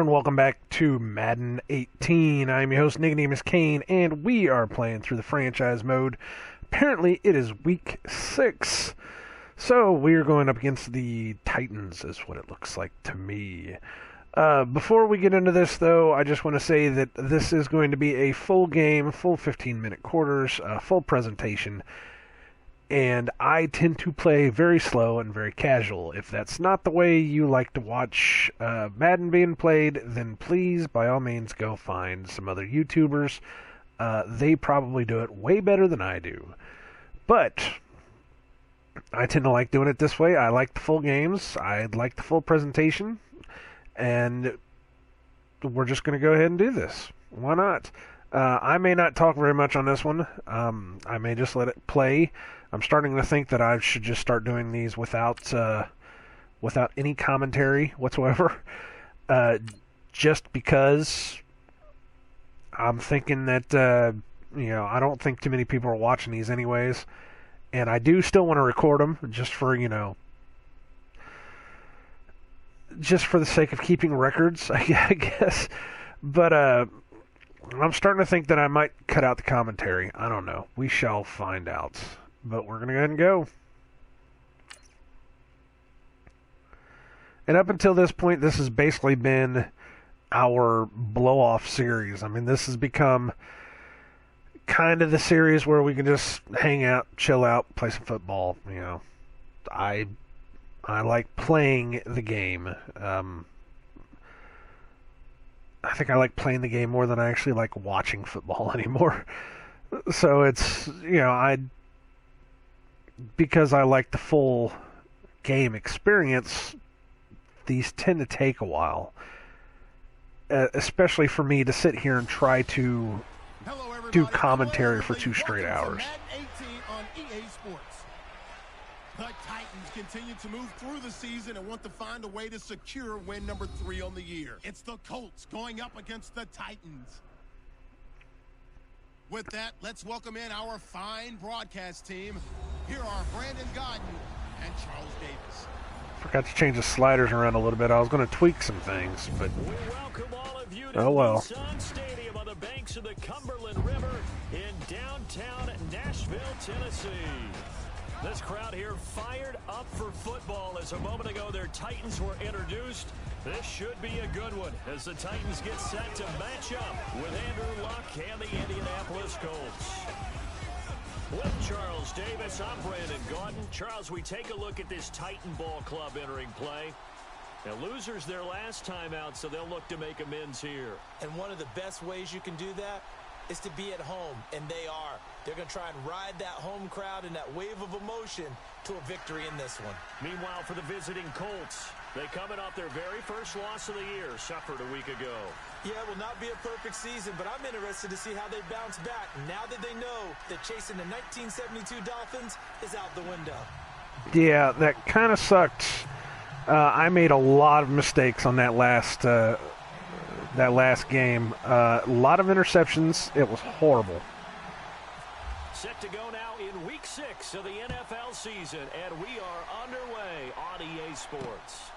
Welcome back to Madden 18. I'm your host, nicodemoscain, and we are playing through the franchise mode. Apparently, it is week 6, so we are going up against the Titans, is what it looks like to me. Before we get into this, though, I just want to say that this is going to be a full game, full 15-minute quarters, full presentation. And I tend to play very slow and very casual. If that's not the way you like to watch Madden being played, then please, by all means, go find some other YouTubers. They probably do it way better than I do. But I tend to like doing it this way. I like the full games. I like the full presentation. And we're just going to go ahead and do this. Why not? I may not talk very much on this one. I may just let it play. I'm starting to think that I should just start doing these without any commentary whatsoever, just because I'm thinking that I don't think too many people are watching these anyways, and I do still want to record them just for the sake of keeping records, I guess. But I'm starting to think that I might cut out the commentary. I don't know. We shall find out. But we're going to go ahead and go. And up until this point, this has basically been our blow-off series. I mean, this has become kind of the series where we can just hang out, chill out, play some football. I like playing the game. I think I like playing the game more than I actually like watching football anymore. So it's, because I like the full game experience, these tend to take a while. Especially for me to sit here and try to do commentary for 2 straight hours. The Titans continue to move through the season and want to find a way to secure win number 3 on the year. It's the Colts going up against the Titans. With that, let's welcome in our fine broadcast team. Here are Brandon Godden and Charles Davis. Forgot to change the sliders around a little bit. I was going to tweak some things, but oh well. Sun Stadium on the banks of the Cumberland River in downtown Nashville, Tennessee. This crowd here fired up for football as a moment ago their Titans were introduced. This should be a good one as the Titans get set to match up with Andrew Luck and the Indianapolis Colts. With Charles Davis, I'm Brandon Godden. Charles, we take a look at this Titan ball club entering play. Now, losers their last time out, so they'll look to make amends here. And one of the best ways you can do that is to be at home, and they are. They're going to try and ride that home crowd and that wave of emotion to a victory in this one. Meanwhile, for the visiting Colts, they coming off their very first loss of the year, suffered a week ago. Yeah, it will not be a perfect season, but I'm interested to see how they bounce back now that they know that chasing the 1972 Dolphins is out the window. Yeah, that kind of sucked. I made a lot of mistakes on that last game. A lot of interceptions. It was horrible. Set to go now in week 6 of the NFL season, and we are underway on EA Sports.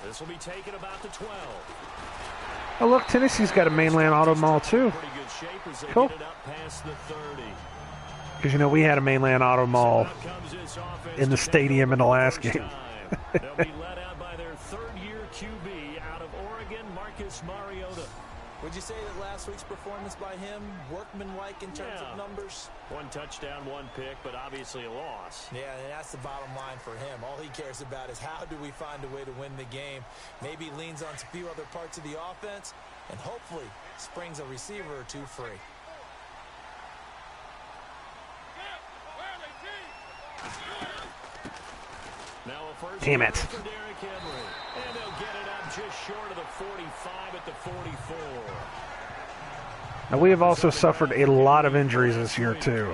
This will be taken about the 12. Oh, look, Tennessee's got a mainland auto mall, too. Pretty good shape as they Cool. get it up past the 30. Because, we had a mainland auto mall in the stadium in the last game. They'll be led out by their third-year QB out of Oregon, Marcus Mariota. Would you say that last week's performance by him, workmanlike in terms of numbers? 1 touchdown, 1 pick, but obviously a loss. Yeah, and that's the bottom line for him. All he cares about is how do we find a way to win the game. Maybe leans on a few other parts of the offense, and hopefully springs a receiver or 2 free. Now a first Damn it. for Derrick Henry. And they'll get it up just short of the 45 at the 44. Now, we have also suffered a lot of injuries this year, too.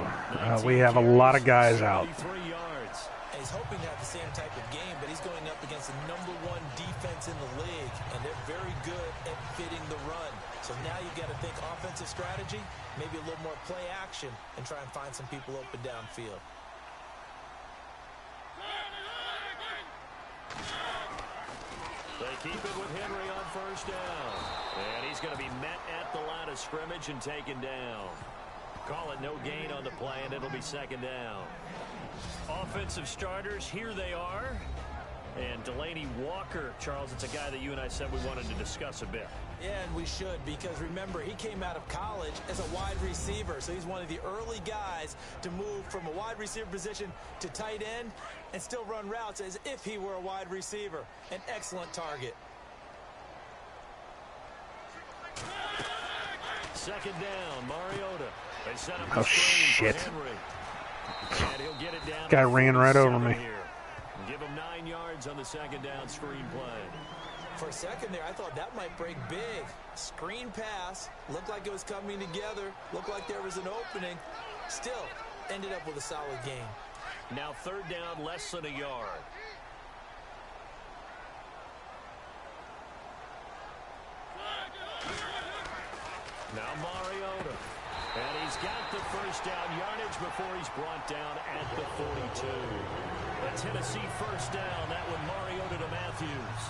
We have a lot of guys out. And he's hoping to have the same type of game, but he's going up against the #1 defense in the league, and they're very good good at fitting the run. So now you got to think offensive strategy, maybe a little more play action, and try and find some people open downfield. They keep it with Henry on first down. And he's going to be met at the line of scrimmage and taken down. Call it no gain on the play, and it'll be second down. Offensive starters, here they are. And Delaney Walker, Charles, it's a guy that you and I said we wanted to discuss a bit. Yeah, and we should, because remember, he came out of college as a wide receiver, so he's one of the early guys to move from a wide receiver position to tight end and still run routes as if he were a wide receiver. An excellent target. Second down, Mariota. They set up Oh, the screen shit. for Henry. And he'll get it down Guy to ran right over 47 me. here. Give him 9 yards on the second down screen play. For a second there, I thought that might break big. Screen pass. Looked like it was coming together. Looked like there was an opening. Still, ended up with a solid gain. Now third down, less than a yard. Now Mariota. And he's got the first down yardage before he's brought down at the 42. A Tennessee first down. That one Mariota to Matthews.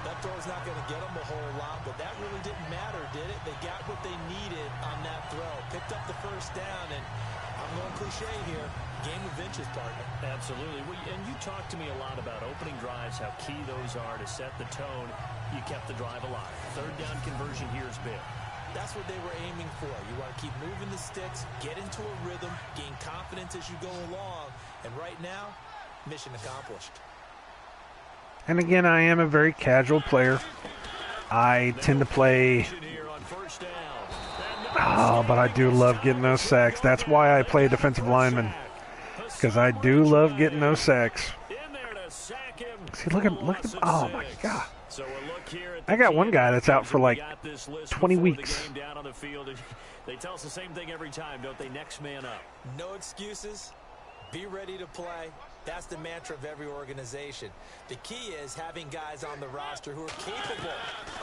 That throw's not going to get them a whole lot, but that really didn't matter, did it? They got what they needed on that throw. Picked up the first down, and I'm going cliche here. Game of inches, partner. Absolutely. And you talked to me a lot about opening drives, how key those are to set the tone. You kept the drive alive. Third down conversion here is big. That's what they were aiming for. You want to keep moving the sticks, get into a rhythm, gain confidence as you go along. And right now, mission accomplished. And again, I am a very casual player. I tend to play... Oh, but I do love getting those sacks. That's why I play defensive lineman. Because I do love getting those sacks. See, look at oh my God. I got one guy that's out for like 20 weeks. They tell us the same thing every time, don't they? Next man up. No excuses. Be ready to play. That's the mantra of every organization. The key is having guys on the roster who are capable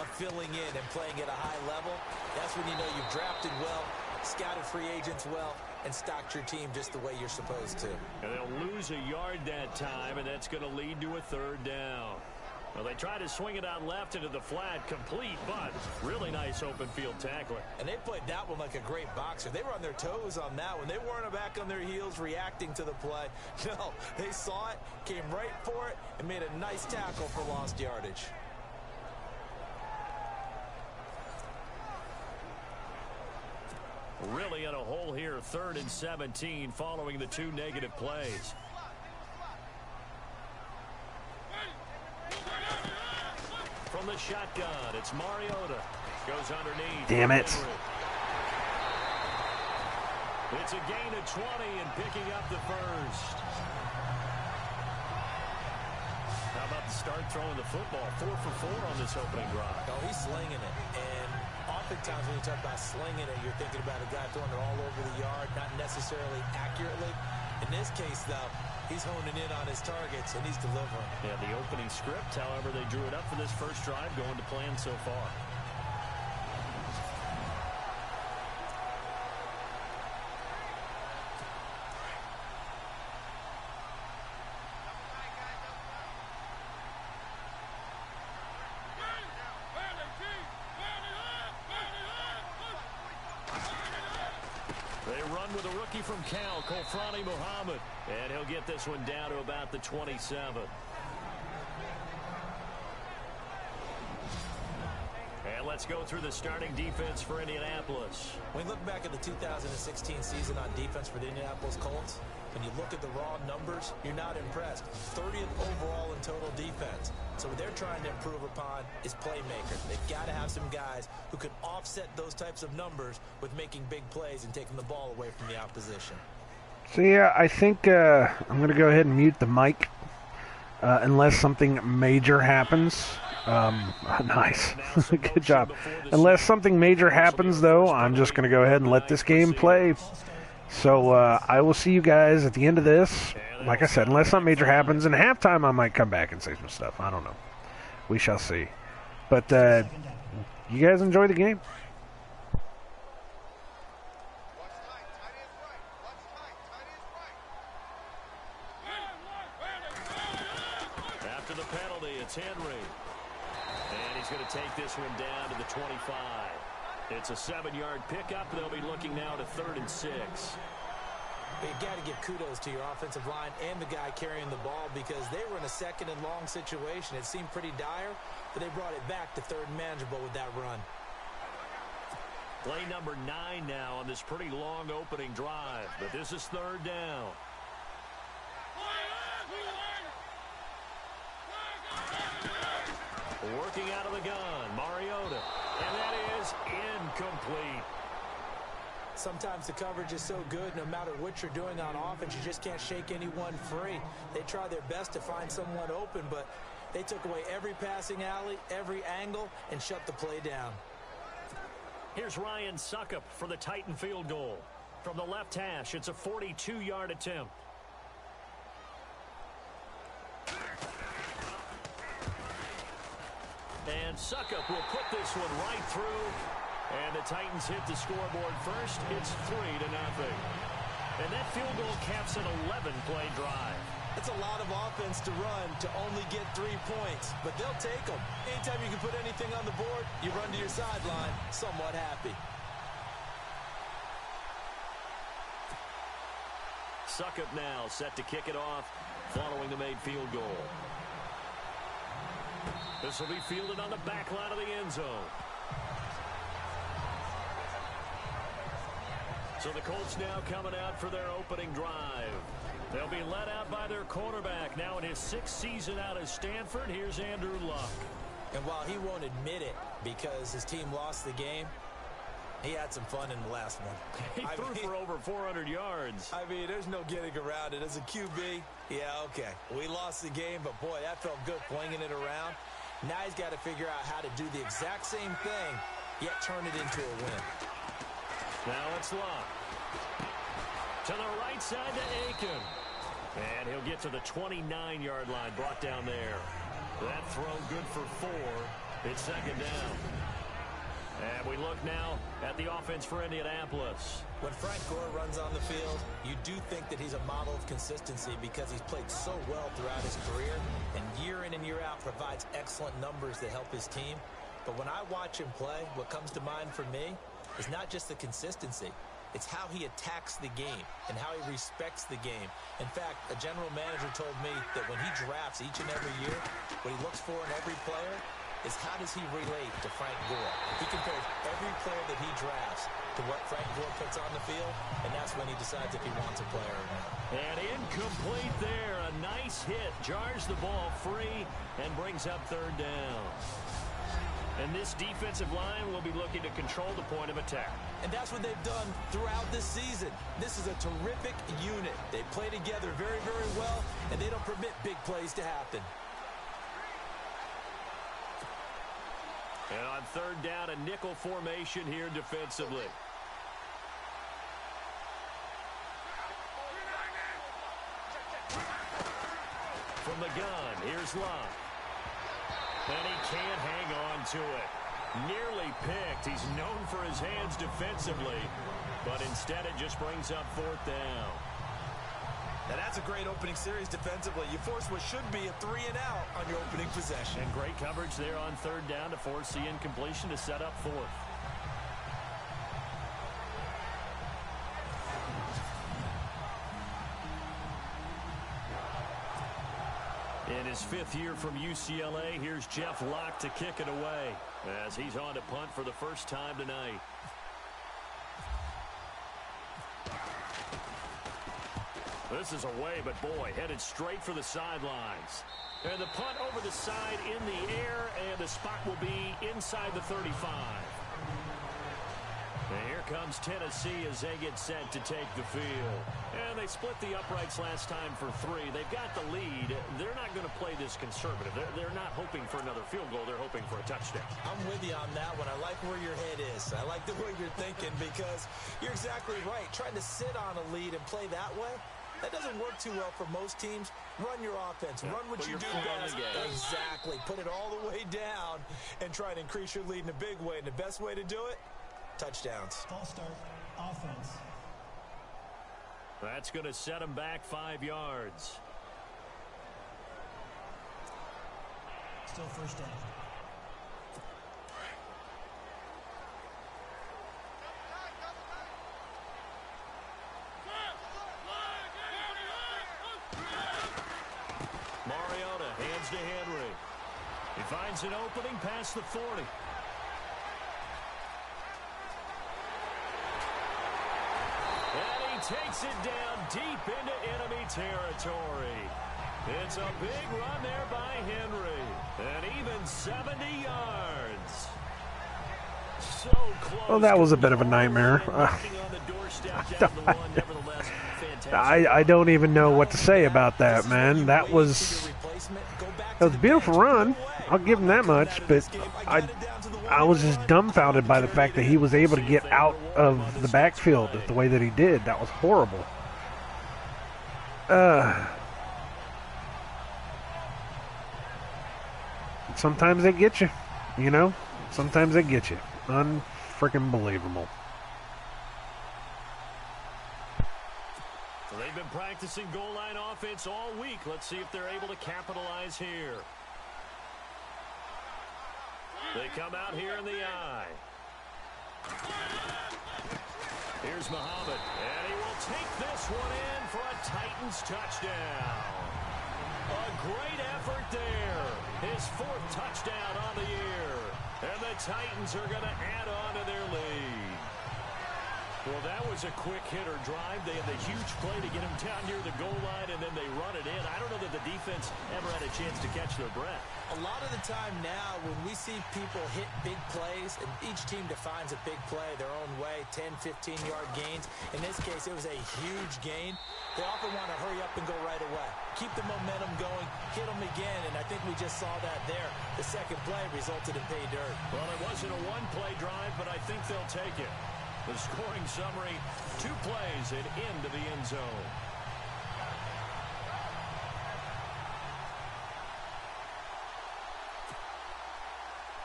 of filling in and playing at a high level. That's when you know you've drafted well, scouted free agents well, and stocked your team just the way you're supposed to. And they'll lose a yard that time, and that's going to lead to a third down. Well, they try to swing it out left into the flat, complete, but really nice open field tackler. And they played that one like a great boxer. They were on their toes on that one. They weren't back on their heels reacting to the play. No, they saw it, came right for it, and made a nice tackle for lost yardage. Really in a hole here, 3rd and 17, following the 2 negative plays. From the shotgun, it's Mariota. Goes underneath. Damn it. It's a gain of 20 and picking up the first. How about the start throwing the football? 4 for 4 on this opening drive. Oh, he's slinging it. And oftentimes when you talk about slinging it, you're thinking about a guy throwing it all over the yard, not necessarily accurately. In this case, though, he's honing in on his targets, and he's delivering. Yeah, the opening script, however, they drew it up for this first drive, going to plan so far. With a rookie from Cal, Kolfrani Muhammad. And he'll get this one down to about the 27. And let's go through the starting defense for Indianapolis. When you look back at the 2016 season on defense for the Indianapolis Colts, when you look at the raw numbers, you're not impressed. 30th overall in total defense. So what they're trying to improve upon is playmaker. They've got to have some guys who can offset those types of numbers with making big plays and taking the ball away from the opposition. So yeah, I think I'm going to go ahead and mute the mic unless something major happens. Nice. Good job. Unless something major happens, though, I'm just going to go ahead and let this game play. So I will see you guys at the end of this. Like I said, unless something major happens, in halftime I might come back and say some stuff. I don't know. We shall see. But you guys enjoy the game. After the penalty, it's Henry. And he's going to take this one down to the 25. It's a 7-yard pickup. They'll be looking now to 3rd and 6. You've got to give kudos to your offensive line and the guy carrying the ball because they were in a 2nd and long situation. It seemed pretty dire, but they brought it back to 3rd and manageable with that run. Play number 9 now on this pretty long opening drive, but this is 3rd down. Working out of the gun, Mariota, and that is incomplete. Sometimes the coverage is so good, no matter what you're doing on offense, you just can't shake anyone free. They try their best to find someone open, but they took away every passing alley, every angle, and shut the play down. Here's Ryan Suckup for the Titan field goal. From the left hash, it's a 42-yard attempt. And Suckup will put this one right through. And the Titans hit the scoreboard first. It's 3-0. And that field goal caps an 11-play drive. That's a lot of offense to run to only get 3 points, but they'll take them. Anytime you can put anything on the board, you run to your sideline somewhat happy. Suckup now set to kick it off following the made field goal. This will be fielded on the back line of the end zone. So the Colts now coming out for their opening drive. They'll be led out by their quarterback now in his 6th season out of Stanford. Here's Andrew Luck. And while he won't admit it because his team lost the game, he had some fun in the last one. He threw for over 400 yards. I mean, there's no getting around it. As a QB, yeah, okay. We lost the game, but boy, that felt good flinging it around. Now he's got to figure out how to do the exact same thing, yet turn it into a win. Now it's Luck. To the right side to Aiken. And he'll get to the 29-yard line, brought down there. That throw good for 4. It's 2nd down. And we look now at the offense for Indianapolis. When Frank Gore runs on the field, you do think that he's a model of consistency because he's played so well throughout his career and year in and year out provides excellent numbers that help his team. But when I watch him play, what comes to mind for me is not just the consistency. It's how he attacks the game and how he respects the game. In fact, a general manager told me that when he drafts each and every year, what he looks for in every player is how does he relate to Frank Gore. He compares every player that he drafts to what Frank Gore puts on the field, and that's when he decides if he wants a player or not. And incomplete there. A nice hit. Jars the ball free and brings up 3rd down. And this defensive line will be looking to control the point of attack. And that's what they've done throughout this season. This is a terrific unit. They play together very, very well, and they don't permit big plays to happen. And on 3rd down, a nickel formation here defensively. From the gun, here's Luck. And he can't hang on to it. Nearly picked. He's known for his hands defensively, but instead it just brings up 4th down. Now that's a great opening series defensively. You force what should be a 3-and-out on your opening possession. And great coverage there on 3rd down to force the incompletion to set up 4th. In his 5th year from UCLA, here's Jeff Locke to kick it away as he's on to punt for the first time tonight. This is away, but boy, headed straight for the sidelines. And the punt over the side in the air, and the spot will be inside the 35. And here comes Tennessee as they get set to take the field. And they split the uprights last time for 3. They've got the lead. They're not going to play this conservative. They're not hoping for another field goal. They're hoping for a touchdown. I'm with you on that one. I like where your head is. I like the way you're thinking because you're exactly right. Trying to sit on a lead and play that way, that doesn't work too well for most teams, Run your offense. Run what you do best. Exactly. Put it all the way down and try to increase your lead in a big way. And the best way to do it, touchdowns. False start. Offense. That's going to set him back 5 yards. Still first down. Mariota hands to Henry. He finds an opening past the 40. And he takes it down deep into enemy territory. It's a big run there by Henry. And even 70 yards. So close. Well, that was a bit of a nightmare. I don't even know what to say about that, man. That was a beautiful run. I'll give him that much, but I was just dumbfounded by the fact that he was able to get out of the backfield the way that he did. That was horrible. Sometimes they get you, you know? Sometimes they get you. Unfreaking believable. So they've been practicing goal line offense all week. Let's see if they're able to capitalize here. They come out here in the eye. Here's Muhammad, and he will take this one in for a Titans touchdown. A great effort there. His 4th touchdown on the year. And the Titans are going to add on to their lead. Well, that was a quick hitter drive. They had the huge play to get him down near the goal line, and then they run it in. I don't know that the defense ever had a chance to catch their breath. A lot of the time now, when we see people hit big plays, and each team defines a big play their own way, 10, 15-yard gains. In this case, it was a huge gain. They often want to hurry up and go right away. Keep the momentum going, hit them again, and I think we just saw that there. The second play resulted in pay dirt. Well, it wasn't a one-play drive, but I think they'll take it. The scoring summary, 2 plays and into the end zone.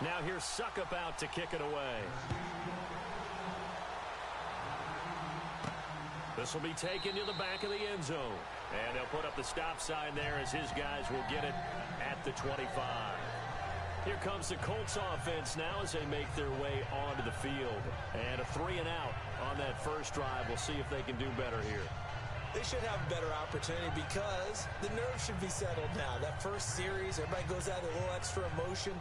Now here's Suckup out to kick it away. This will be taken to the back of the end zone. And they'll put up the stop sign there as his guys will get it at the 25. Here comes the Colts offense now as they make their way onto the field. And a 3 and out on that first drive. We'll see if they can do better here. They should have a better opportunity because the nerves should be settled now. That first series, everybody goes out with a little extra emotion.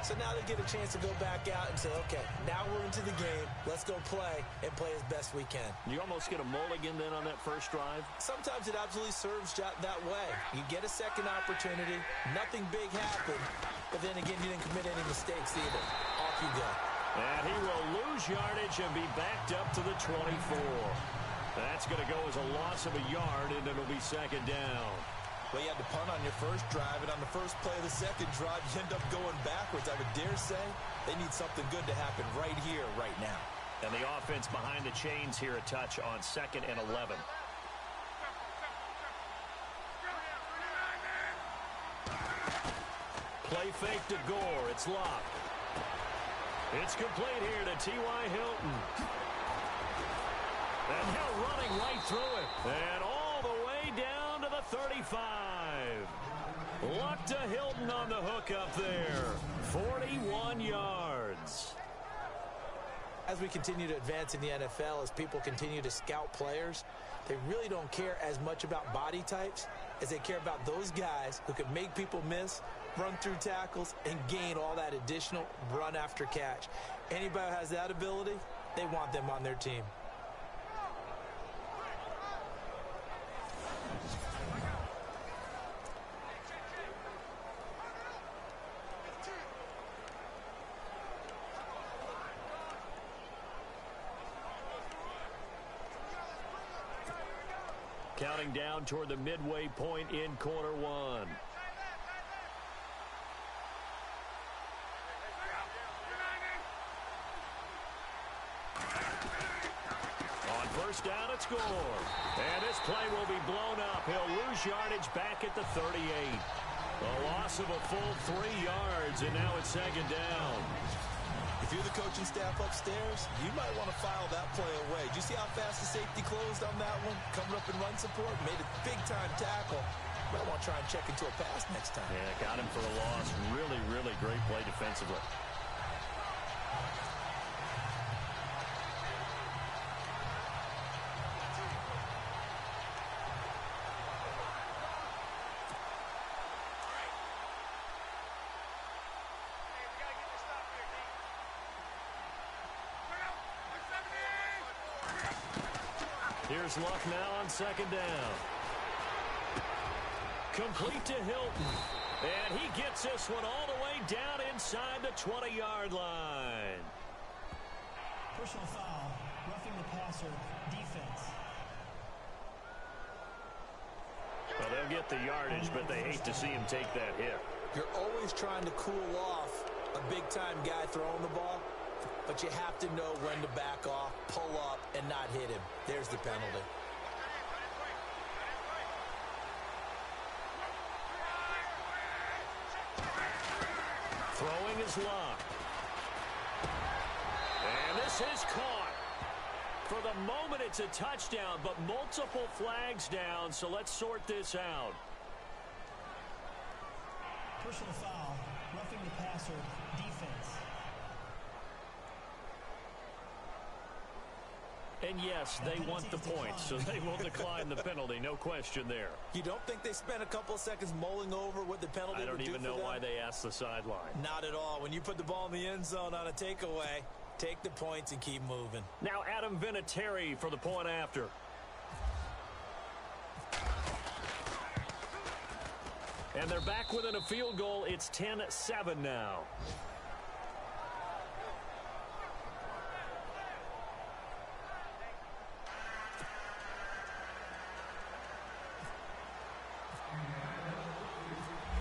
So now they get a chance to go back out and say, okay, now we're into the game. Let's go play and play as best we can. You almost get a mulligan then on that first drive? Sometimes it absolutely serves that way. You get a second opportunity. Nothing big happened. But then again, you didn't commit any mistakes either. Off you go. And he will lose yardage and be backed up to the 24. That's going to go as a loss of a yard, and it'll be second down. Well, you had to punt on your first drive, and on the first play of the second drive, you end up going backwards. I would dare say they need something good to happen right here, right now. And the offense behind the chains here a touch on 2nd and 11. Play fake to Gore. It's locked. It's complete here to T.Y. Hilton. And Hill running right through it. And all the way down to the 35. Luck to Hilton on the hook up there. 41 yards. As we continue to advance in the NFL, as people continue to scout players, they really don't care as much about body types as they care about those guys who can make people miss, run through tackles, and gain all that additional run after catch. Anybody who has that ability, they want them on their team. Counting down toward the midway point in quarter one. On first down and score. And this play will be blown up. He'll lose yardage back at the 38. A loss of a full 3 yards, and now it's second down. If you're the coaching staff upstairs, you might want to file that play away. Did you see how fast the safety closed on that one? Coming up in run support, made a big-time tackle. Might want to try and check into a pass next time. Yeah, got him for a loss. Really, really great play defensively. Here's Luck now on second down. Complete to Hilton. And he gets this one all the way down inside the 20-yard line. Personal foul, roughing the passer, defense. Well, they'll get the yardage, but they hate to see him take that hit. You're always trying to cool off a big-time guy throwing the ball, but you have to know when to back off, pull up, and not hit him. There's the penalty. Throwing is Luck. And this is caught. For the moment, it's a touchdown, but multiple flags down, so let's sort this out. Personal foul, roughing the passer, defense. And yes, they want the points, so they will decline the penalty, no question there. You don't think they spent a couple of seconds mulling over what the penalty would do for them? I don't even know why they asked the sideline. Not at all. When you put the ball in the end zone on a takeaway, take the points and keep moving. Now Adam Vinatieri for the point after. And they're back within a field goal. It's 10-7 now.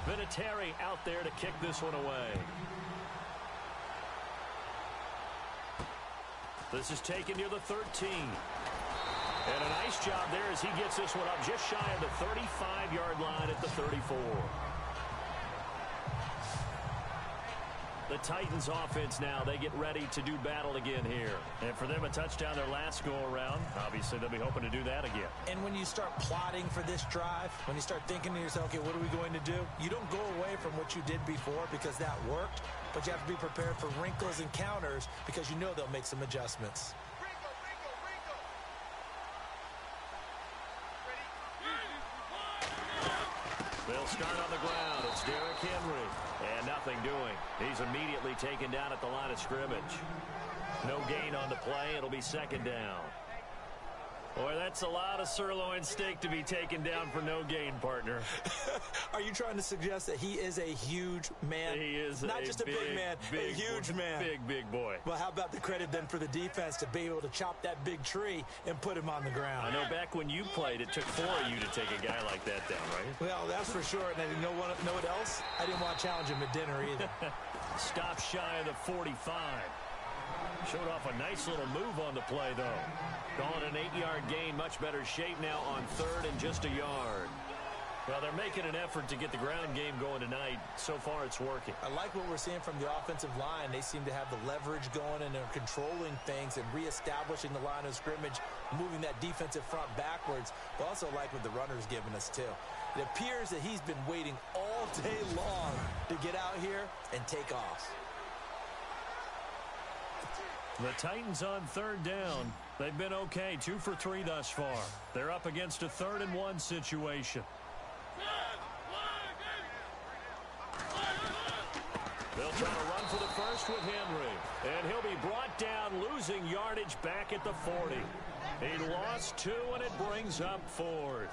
Vinatieri out there to kick this one away. This is taken near the 13. And a nice job there as he gets this one up just shy of the 35-yard line at the 34. The Titans offense now, they get ready to do battle again here. And for them, a touchdown their last go-around. Obviously, they'll be hoping to do that again. And when you start plotting for this drive, when you start thinking to yourself, okay, what are we going to do? You don't go away from what you did before because that worked, but you have to be prepared for wrinkles and counters because you know they'll make some adjustments. They'll start on the ground. It's Derrick Henry. And nothing doing. He's immediately taken down at the line of scrimmage. No gain on the play. It'll be second down. Boy, that's a lot of sirloin steak to be taken down for no gain, partner. Are you trying to suggest that he is a huge man? He is not just a big man, a huge man. Big boy. Well, how about the credit then for the defense to be able to chop that big tree and put him on the ground? I know back when you played, it took 4 of you to take a guy like that down, right? Well, that's for sure. And you know what else? I didn't want to challenge him at dinner either. Stop shy of the 45. Showed off a nice little move on the play, though. Calling an 8-yard gain, much better shape now on third and just a yard. Well, they're making an effort to get the ground game going tonight. So far, it's working. I like what we're seeing from the offensive line. They seem to have the leverage going, and they're controlling things and reestablishing the line of scrimmage, moving that defensive front backwards. But also like what the runner's giving us, too. It appears that he's been waiting all day long to get out here and take off. The Titans on third down. They've been okay, 2 for 3 thus far. They're up against a 3rd and 1 situation. They'll try to run for the first with Henry. And he'll be brought down, losing yardage back at the 40. He lost 2, and it brings up 4th.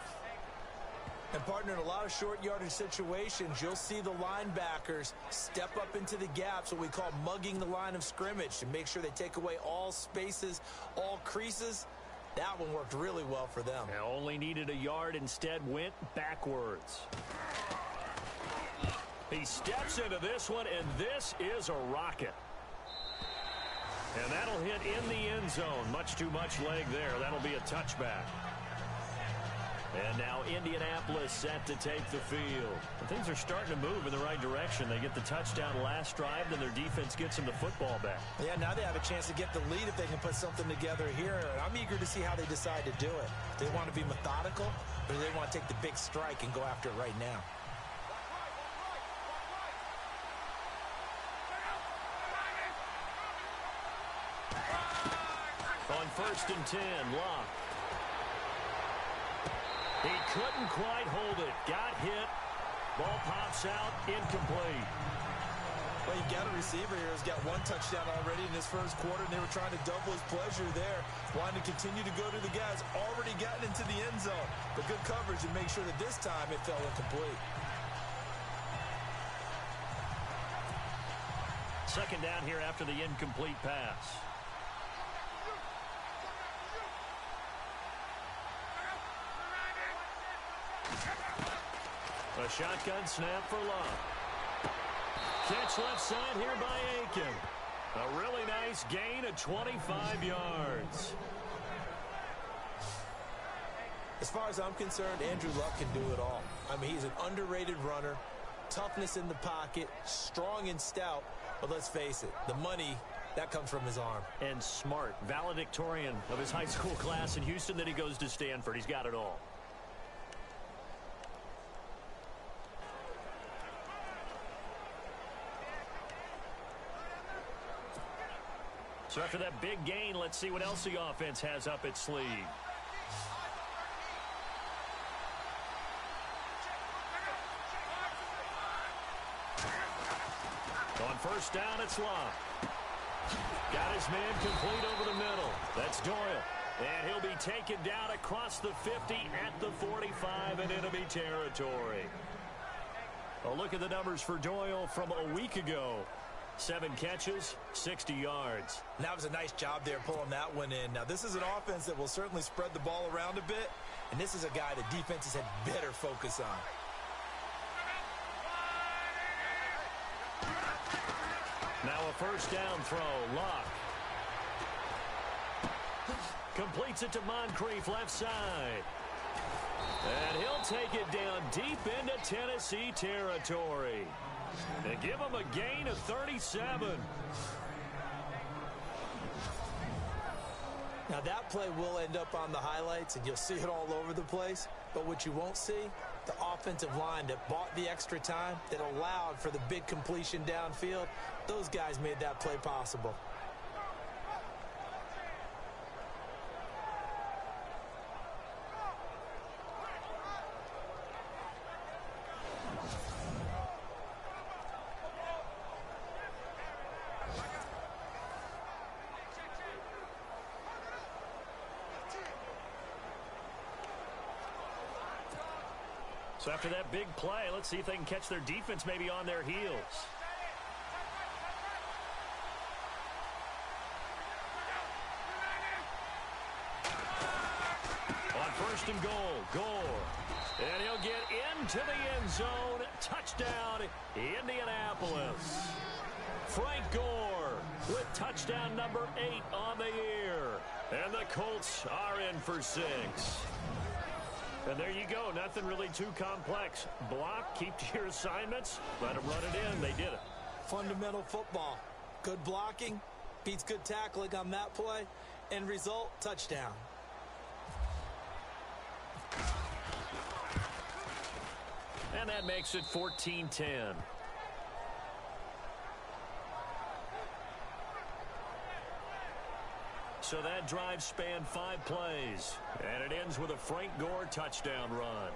And, partner, in a lot of short yardage situations, you'll see the linebackers step up into the gaps, what we call mugging the line of scrimmage, to make sure they take away all spaces, all creases. That one worked really well for them. Now only needed a yard, instead went backwards. He steps into this one, and this is a rocket. And that'll hit in the end zone. Much too much leg there. That'll be a touchback. And now Indianapolis set to take the field. And things are starting to move in the right direction. They get the touchdown last drive, then their defense gets them the football back. Yeah, now they have a chance to get the lead if they can put something together here. And I'm eager to see how they decide to do it. Do they want to be methodical, or do they want to take the big strike and go after it right now? On 1st and 10, Locke. He couldn't quite hold it. Got hit. Ball pops out. Incomplete. Well, you got a receiver here who's got one touchdown already in this first quarter, and they were trying to double his pleasure there, wanting to continue to go to the guys already gotten into the end zone. But good coverage and make sure that this time it fell incomplete. Second down here after the incomplete pass. A shotgun snap for Love. Catch left side here by Aiken. A really nice gain of 25 yards. As far as I'm concerned, Andrew Luck can do it all. I mean, he's an underrated runner, toughness in the pocket, strong and stout. But let's face it, the money, that comes from his arm. And smart, valedictorian of his high school class in Houston. Then he goes to Stanford. He's got it all. So after that big gain, let's see what else the offense has up its sleeve. On 1st down, it's Locke. Got his man complete over the middle. That's Doyle. And he'll be taken down across the 50 at the 45 in enemy territory. A look at the numbers for Doyle from a week ago. 7 catches, 60 yards. And that was a nice job there pulling that one in. Now, this is an offense that will certainly spread the ball around a bit, and this is a guy that defenses had better focus on. Now a 1st down throw, Locke. Completes it to Moncrief left side. And he'll take it down deep into Tennessee territory. And give him a gain of 37. Now, that play will end up on the highlights, and you'll see it all over the place. But what you won't see, the offensive line that bought the extra time, that allowed for the big completion downfield, those guys made that play possible. So after that big play, let's see if they can catch their defense maybe on their heels. On 1st and goal, Gore. And he'll get into the end zone. Touchdown, Indianapolis. Frank Gore with touchdown number 8 on the year. And the Colts are in for 6. And there you go. Nothing really too complex. Block, keep to your assignments, let them run it in. They did it. Fundamental football. Good blocking beats good tackling on that play. End result, touchdown. And that makes it 14-10. So that drive spanned 5 plays. And it ends with a Frank Gore touchdown run.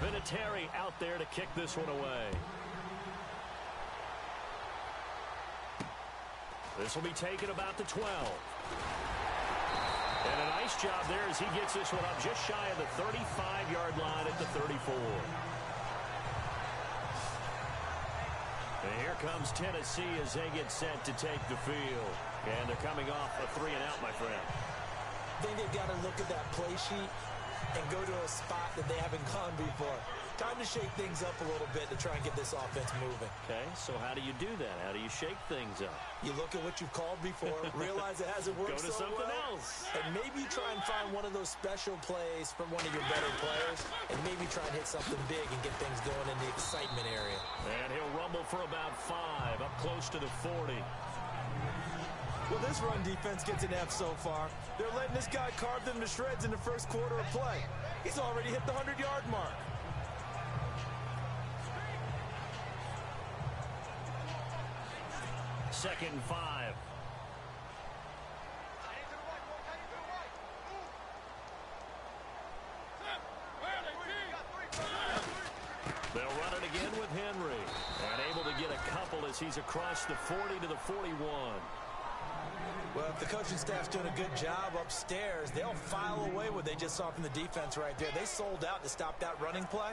Vinatieri out there to kick this one away. This will be taken about the 12. And a nice job there as he gets this one up just shy of the 35-yard line at the 34. And here comes Tennessee as they get set to take the field. And they're coming off a 3-and-out, my friend. I think they've got to look at that play sheet and go to a spot that they haven't gone before. Time to shake things up a little bit to try and get this offense moving. Okay, so how do you do that? How do you shake things up? You look at what you've called before, realize it hasn't worked Go to so something well, else. and maybe you try and find one of those special plays from one of your better players, and maybe try and hit something big and get things going in the excitement area. And he'll rumble for about 5, up close to the 40. Well, this run defense gets an F so far. They're letting this guy carve them to shreds in the first quarter of play. He's already hit the 100-yard mark. Second and 5. They'll run it again with Henry. And able to get a couple as he's across the 40 to the 41. Well, if the coaching staff's doing a good job upstairs, they'll file away what they just saw from the defense right there. They sold out to stop that running play.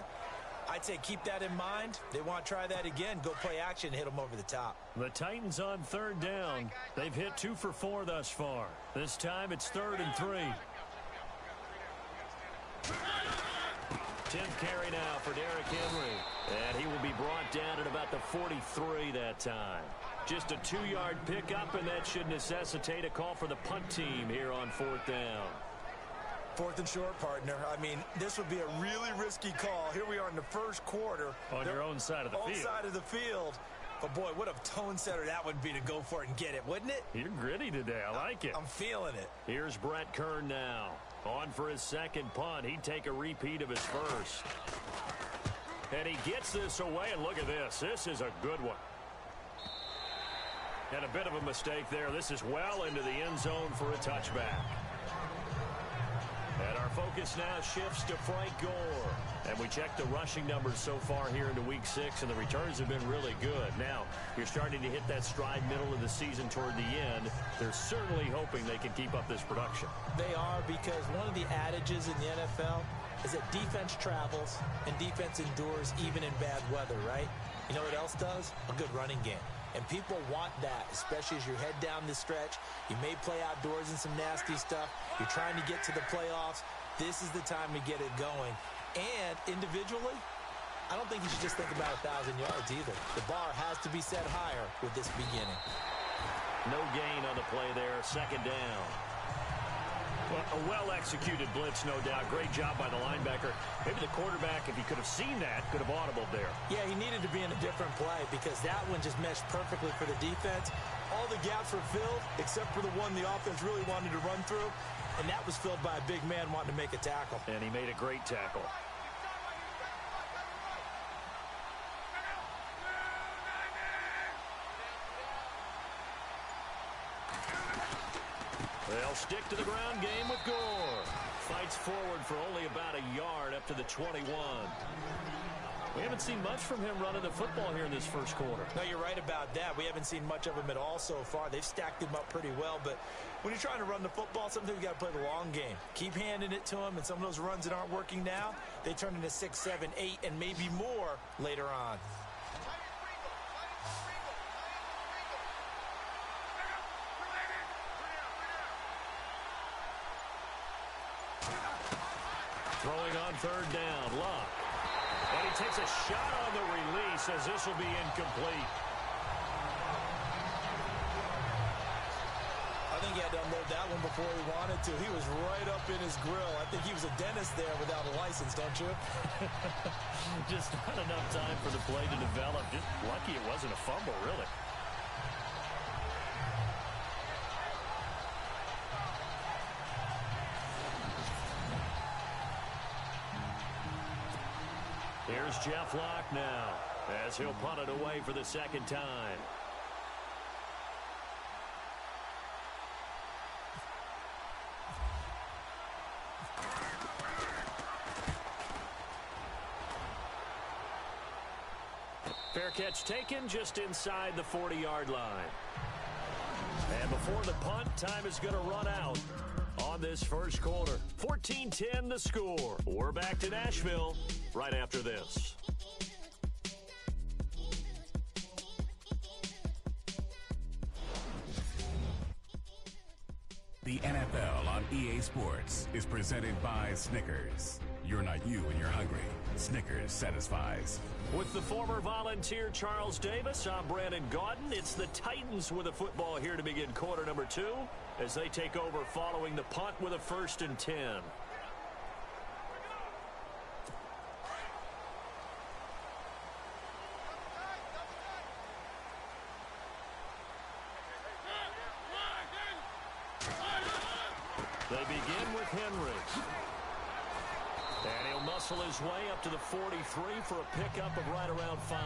I'd say keep that in mind. They want to try that again. Go play action, hit them over the top. The Titans on 3rd down. They've hit 2 for 4 thus far. This time it's 3rd and 3. 10th carry now for Derrick Henry. And he will be brought down at about the 43 that time. Just a 2-yard pickup, and that should necessitate a call for the punt team here on 4th down. 4th and short, partner. I mean, this would be a really risky call. Here we are in the first quarter. On your own side of the field. Own side of the field. But, boy, what a tone setter that would be to go for it and get it, wouldn't it? You're gritty today. I like it. I'm feeling it. Here's Brett Kern now. On for his second punt. He'd take a repeat of his first. And he gets this away, and look at this. This is a good one. And a bit of a mistake there. This is well into the end zone for a touchback. And our focus now shifts to Frank Gore. And we check the rushing numbers so far here into Week 6, and the returns have been really good. Now, you're starting to hit that stride middle of the season toward the end. They're certainly hoping they can keep up this production. They are, because one of the adages in the NFL is that defense travels and defense endures even in bad weather, right? You know what else does? A good running game. And people want that, especially as you head down the stretch. You may play outdoors in some nasty stuff. You're trying to get to the playoffs. This is the time to get it going. And individually, I don't think you should just think about 1,000 yards either. The bar has to be set higher with this beginning. No gain on the play there. Second down. Well, a well-executed blitz, no doubt. Great job by the linebacker. Maybe the quarterback, if he could have seen that, could have audibled there. Yeah, he needed to be in a different play because that one just meshed perfectly for the defense. All the gaps were filled except for the one the offense really wanted to run through, and that was filled by a big man wanting to make a tackle. And he made a great tackle. They'll stick to the ground game with Gore. Fights forward for only about a yard up to the 21. We haven't seen much from him running the football here in this first quarter. No, you're right about that. We haven't seen much of him at all so far. They've stacked him up pretty well, but when you're trying to run the football, sometimes you got to play the long game. Keep handing it to him, and some of those runs that aren't working now, they turn into 6, 7, 8, and maybe more later on. Throwing on third down, Luck. And he takes a shot on the release as this will be incomplete. I think he had to unload that one before he wanted to. He was right up in his grill. I think he was a dentist there without a license, don't you? Just not enough time for the play to develop. Just lucky it wasn't a fumble, really. Here's Jeff Locke now as he'll punt it away for the second time. Fair catch taken just inside the 40-yard line. And before the punt, time is going to run out on this first quarter. 14-10 the score. We're back to Nashville right after this. the NFL on EA Sports is presented by Snickers. You're not you when you're hungry. Snickers satisfies. With the former Volunteer Charles Davis, I'm Brandon Gaudin. It's the Titans with the football here to begin quarter number 2 as they take over following the punt with a 1st and 10. They begin with Henry. And he'll muscle his way up to the 43 for a pickup of right around 5.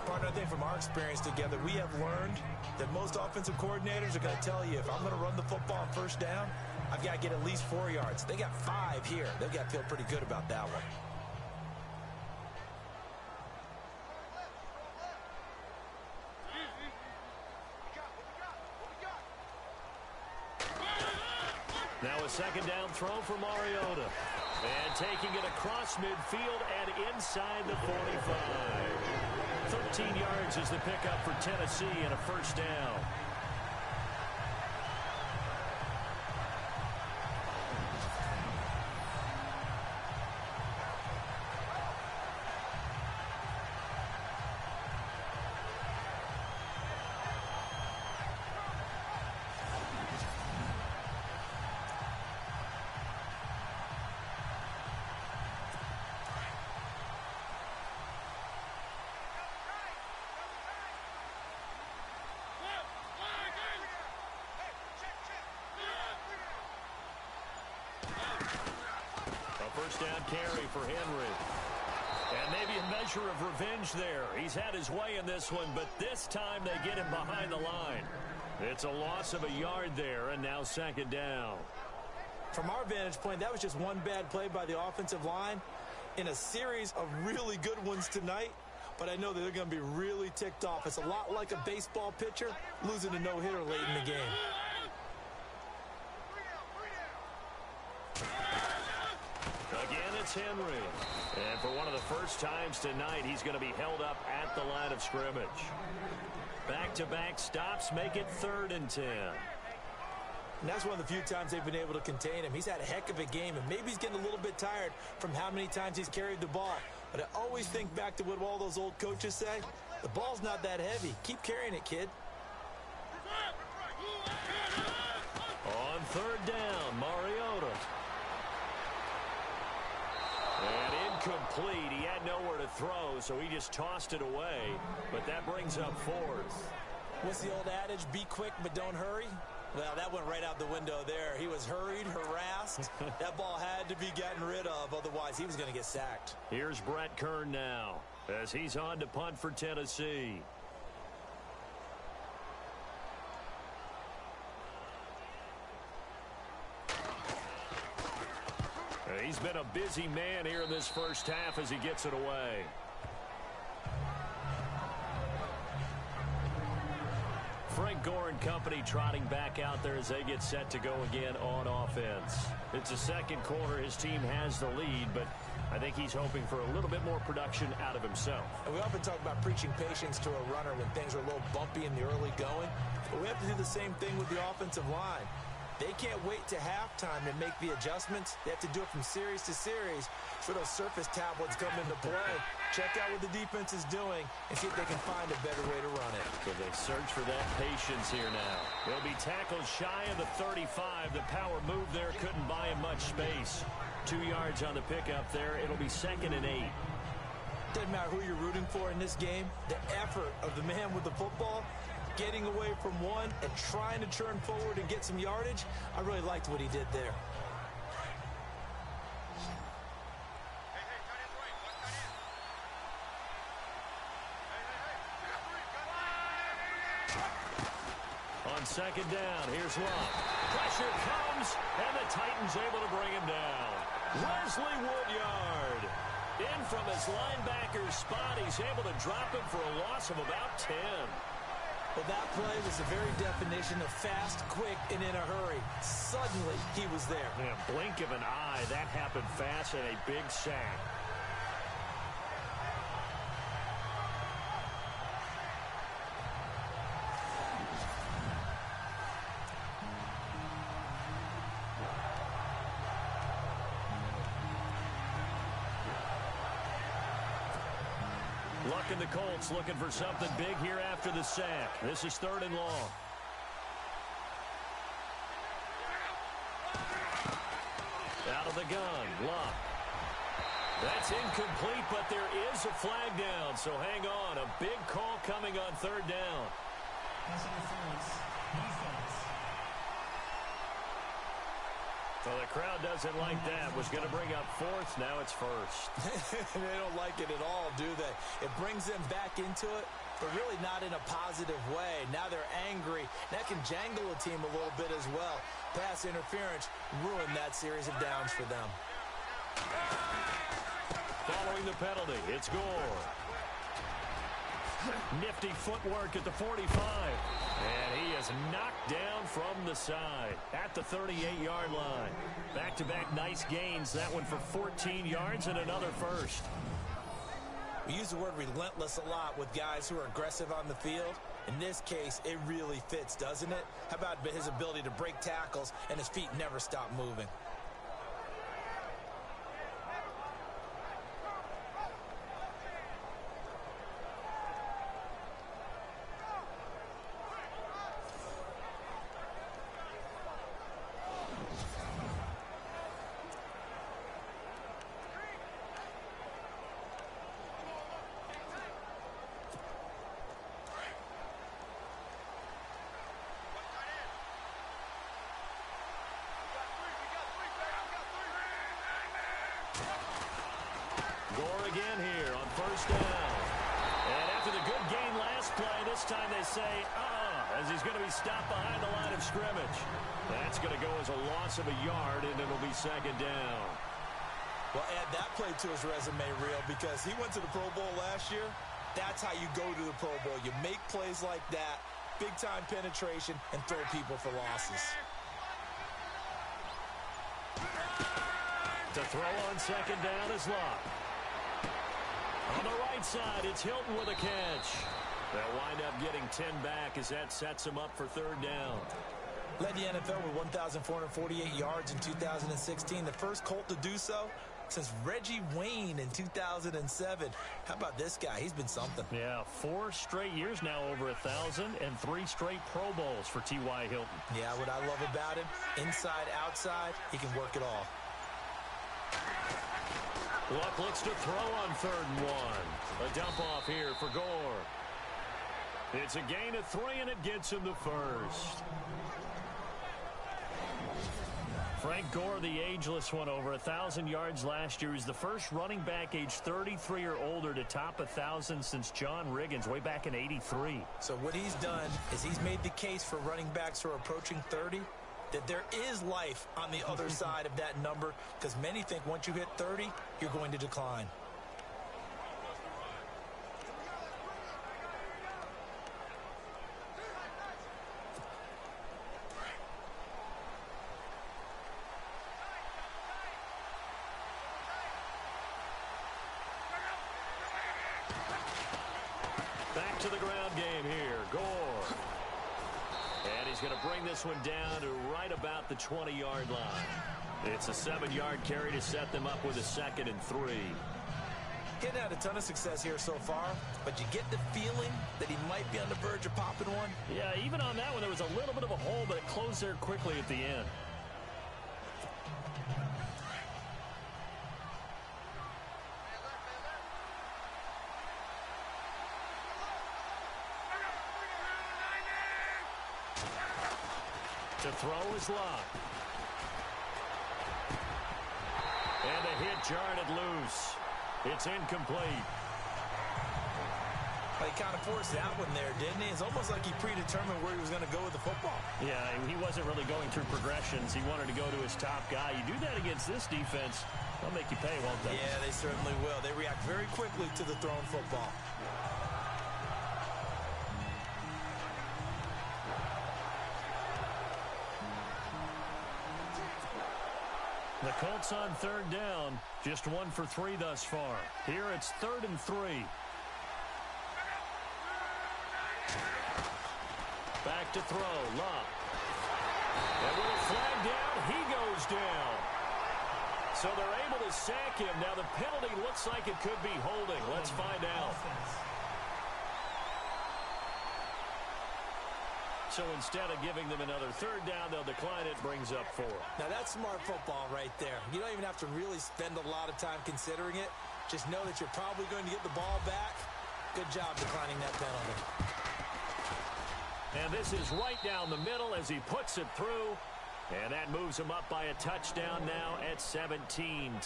Partner, I think from our experience together, we have learned that most offensive coordinators are going to tell you, if I'm going to run the football on 1st down, I've got to get at least 4 yards. They got 5 here. They've got to feel pretty good about that one. Now a 2nd down throw for Mariota. And taking it across midfield and inside the 45. 13 yards is the pickup for Tennessee and a 1st down. First down carry for Henry. And maybe a measure of revenge there. He's had his way in this one, but this time they get him behind the line. It's a loss of a yard there, and now 2nd down. From our vantage point, that was just one bad play by the offensive line in a series of really good ones tonight. But I know that they're going to be really ticked off. It's a lot like a baseball pitcher losing a no-hitter late in the game. Again, it's Henry. And for one of the first times tonight, he's going to be held up at the line of scrimmage. Back-to-back stops make it 3rd and 10. And that's one of the few times they've been able to contain him. He's had a heck of a game, and maybe he's getting a little bit tired from how many times he's carried the ball. But I always think back to what all those old coaches say. The ball's not that heavy. Keep carrying it, kid. On 3rd down, Mariota. And incomplete. He had nowhere to throw, so he just tossed it away. But that brings up 4th. What's the old adage? Be quick, but don't hurry. Well, that went right out the window there. He was hurried, harassed. That ball had to be gotten rid of, otherwise he was going to get sacked. Here's Brett Kern now as he's on to punt for Tennessee. He's been a busy man here in this first half as he gets it away. Frank Gore and company trotting back out there as they get set to go again on offense. It's the 2nd quarter. His team has the lead, but I think he's hoping for a little bit more production out of himself. And we often talk about preaching patience to a runner when things are a little bumpy in the early going, but we have to do the same thing with the offensive line. They can't wait to halftime to make the adjustments. They have to do it from series to series so those surface tablets come into play. Check out what the defense is doing and see if they can find a better way to run it. So they search for that patience here now. They'll be tackled shy of the 35. The power move there couldn't buy him much space. 2 yards on the pickup there. It'll be 2nd and 8. Doesn't matter who you're rooting for in this game. The effort of the man with the football, getting away from one and trying to turn forward and get some yardage, I really liked what he did there. On 2nd down, here's Love. Pressure comes, and the Titans able to bring him down. Wesley Woodyard in from his linebacker spot. He's able to drop him for a loss of about 10. Well, that play was the very definition of fast, quick, and in a hurry. Suddenly, he was there. Yeah, blink of an eye. That happened fast and a big sack. Luck and the Colts looking for something big here after the sack. This is 3rd and long. Out of the gun, Luck. That's incomplete, but there is a flag down, so hang on. A big call coming on 3rd down. Pass interference. Defense. So the crowd doesn't like that. Was going to bring up 4th. Now it's 1st. They don't like it at all, do they? It brings them back into it, but really not in a positive way. Now they're angry. That can jangle a team a little bit as well. Pass interference ruined that series of downs for them. Following the penalty, it's Gore. Nifty footwork at the 45. And he is knocked down from the side at the 38-yard line. Back-to-back nice gains. That one for 14 yards and another first. We use the word relentless a lot with guys who are aggressive on the field. In this case, it really fits, doesn't it? How about his ability to break tackles and his feet never stop moving? Gore again here on 1st down. And after the good gain last play, this time they say, as he's going to be stopped behind the line of scrimmage. That's going to go as a loss of a yard, and it'll be 2nd down. Well, add that play to his resume reel because he went to the Pro Bowl last year. That's how you go to the Pro Bowl. You make plays like that, big-time penetration, and throw people for losses. To throw on 2nd down is Luck. On the right side, it's Hilton with a catch. They'll wind up getting 10 back as that sets him up for 3rd down. Led the NFL with 1,448 yards in 2016. The first Colt to do so since Reggie Wayne in 2007. How about this guy? He's been something. Yeah, 4 straight years now over 1,000 and 3 straight Pro Bowls for T.Y. Hilton. Yeah, what I love about him, inside, outside, he can work it all. Luck looks to throw on 3rd and 1. A dump off here for Gore. It's a gain of 3, and it gets him the first. Frank Gore, the ageless one, over 1,000 yards last year. He's the first running back age 33 or older to top 1,000 since John Riggins way back in '83. So what he's done is he's made the case for running backs who are approaching 30 that there is life on the other side of that number, because many think once you hit 30, you're going to decline. Back to the ground game here. Gore. And he's going to bring this one down to right about the 20-yard line. It's a 7-yard carry to set them up with a 2nd and 3. Getting had a ton of success here so far, but you get the feeling that he might be on the verge of popping one. Yeah, even on that one, there was a little bit of a hole, but it closed there quickly at the end. To throw is Luck. And a hit jarred it loose. It's incomplete. Well, he kind of forced that one there, didn't he? It's almost like he predetermined where he was going to go with the football. Yeah, he wasn't really going through progressions. He wanted to go to his top guy. You do that against this defense, they'll make you pay, won't they? Yeah, they certainly will. They react very quickly to the thrown football. The Colts on 3rd down, just 1 for 3 thus far. Here it's 3rd and 3. Back to throw, Luck. And with a flag down, he goes down. So they're able to sack him. Now the penalty looks like it could be holding. Let's find out. So instead of giving them another third down, they'll decline it, brings up 4. Now that's smart football right there. You don't even have to really spend a lot of time considering it. Just know that you're probably going to get the ball back. Good job declining that penalty. And this is right down the middle as he puts it through. And that moves him up by a touchdown now at 17-10.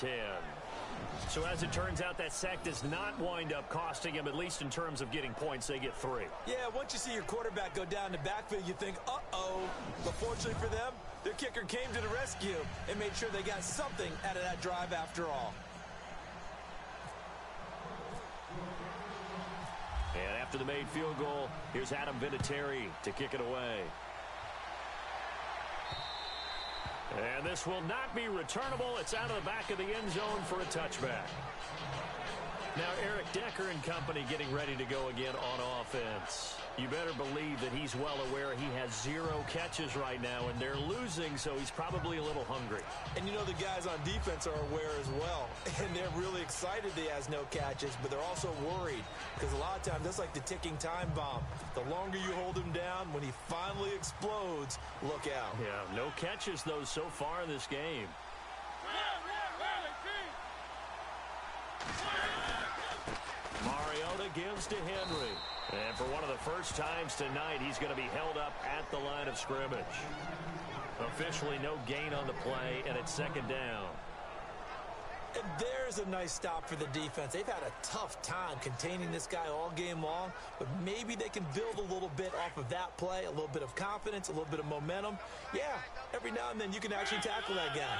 So as it turns out, that sack does not wind up costing him, at least in terms of getting points. They get 3. Yeah, once you see your quarterback go down the backfield, you think, uh-oh. But fortunately for them, their kicker came to the rescue and made sure they got something out of that drive after all. And after the made field goal, here's Adam Vinatieri to kick it away. And this will not be returnable. It's out of the back of the end zone for a touchback. Now Eric Decker and company getting ready to go again on offense. You better believe that he's well aware he has 0 catches right now, and they're losing, so he's probably a little hungry. And you know the guys on defense are aware as well. And they're really excited he has no catches, but they're also worried. Because a lot of times, that's like the ticking time bomb. The longer you hold him down, when he finally explodes, look out. Yeah, no catches, though, so far in this game. Mariota gives to Henry. And for one of the first times tonight, he's going to be held up at the line of scrimmage. Officially no gain on the play, and it's 2nd down. And there's a nice stop for the defense. They've had a tough time containing this guy all game long, but maybe they can build a little bit off of that play, a little bit of confidence, a little bit of momentum. Yeah, every now and then you can actually tackle that guy.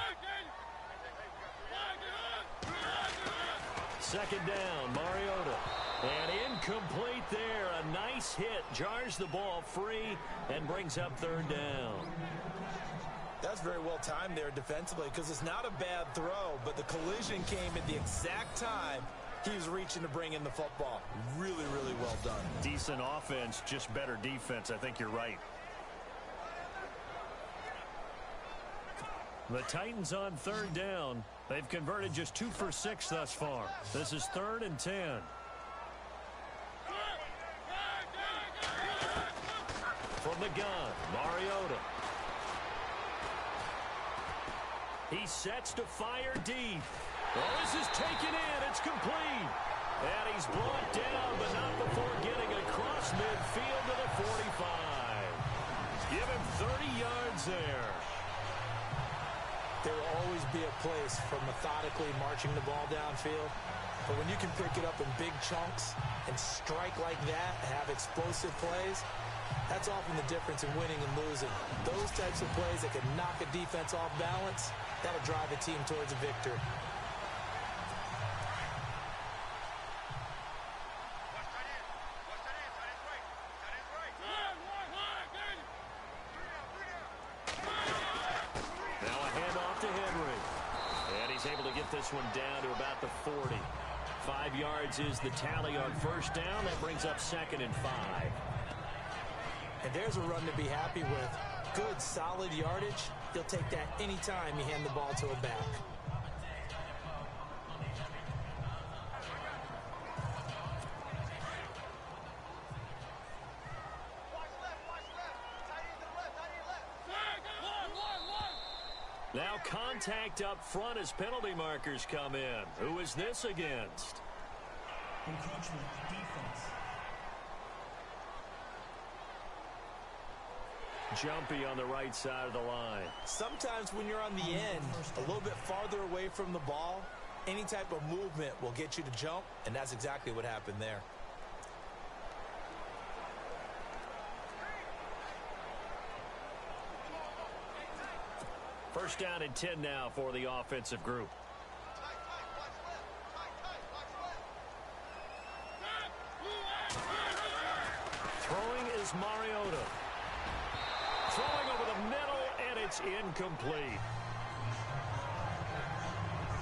2nd down, Mariota. And incomplete there. A nice hit. Jars the ball free and brings up 3rd down. That's very well timed there defensively because it's not a bad throw, but the collision came at the exact time he was reaching to bring in the football. Really, really well done. Decent offense, just better defense. I think you're right. The Titans on 3rd down. They've converted just 2 for 6 thus far. This is 3rd and 10. From the gun, Mariota. He sets to fire deep. Well, this is taken in. It's complete. And he's brought down, but not before getting across midfield to the 45. Give him 30 yards there. There will always be a place for methodically marching the ball downfield. But when you can pick it up in big chunks and strike like that and have explosive plays, that's often the difference in winning and losing. Those types of plays that can knock a defense off balance, that'll drive a team towards a victory. Now a handoff to Henry. And he's able to get this one down to about the 40. 5 yards is the tally on 1st down. That brings up 2nd and 5. And there's a run to be happy with. Good, solid yardage. They'll take that anytime you hand the ball to a back. Now contact up front as penalty markers come in. Who is this against? Encroachment, defense. Jumpy on the right side of the line. Sometimes when you're on the end, a little bit farther away from the ball, any type of movement will get you to jump, and that's exactly what happened there. First down and 10 now for the offensive group. Throwing is Mariota. Throwing over the middle, and it's incomplete.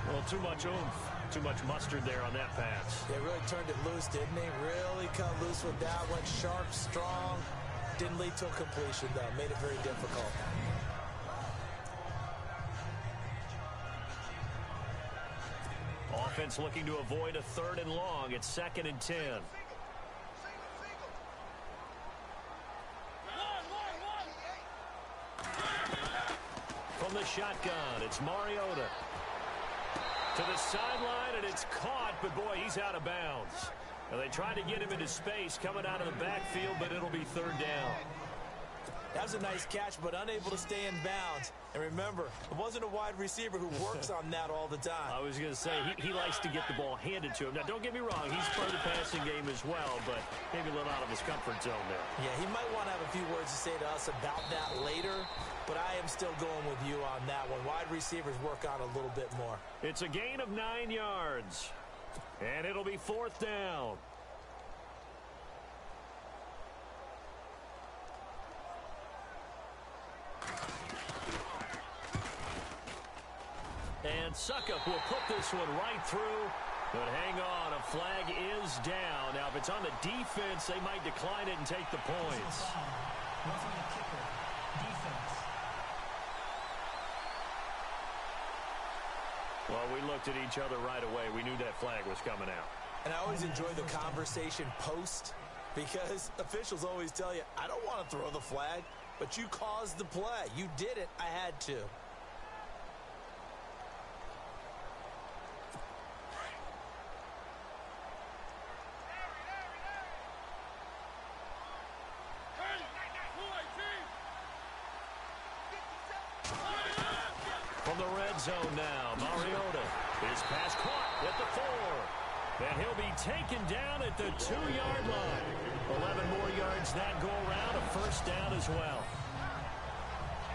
Well, too much oomph, too much mustard there on that pass. They really turned it loose, didn't they? Really cut loose with that one. Sharp, strong. Didn't lead to a completion, though. Made it very difficult. offense looking to avoid a 3rd and long. It's 2nd and 10. From the shotgun, it's Mariota. To the sideline, and it's caught, but boy, he's out of bounds. Now, they tried to get him into space coming out of the backfield, but it'll be 3rd down. That was a nice catch, but unable to stay in bounds. And remember, it wasn't a wide receiver who works on that all the time. I was going to say, he likes to get the ball handed to him. Now, don't get me wrong, he's part of the passing game as well, but maybe a little out of his comfort zone there. Yeah, he might want to have a few words to say to us about that later, but I am still going with you on that one. Wide receivers work on a little bit more. It's a gain of 9 yards, and it'll be 4th down. And Suckup will put this one right through. But hang on, a flag is down. Now, if it's on the defense, they might decline it and take the points. Roughing the kicker. Defense. Well, we looked at each other right away. We knew that flag was coming out. And I always enjoy the conversation post because officials always tell you, I don't want to throw the flag, but you caused the play. You did it. I had to. From the red zone now, Mariota. His pass caught at the 4. And he'll be taken down at the 2-yard line. 11 more yards that go around, a 1st down as well.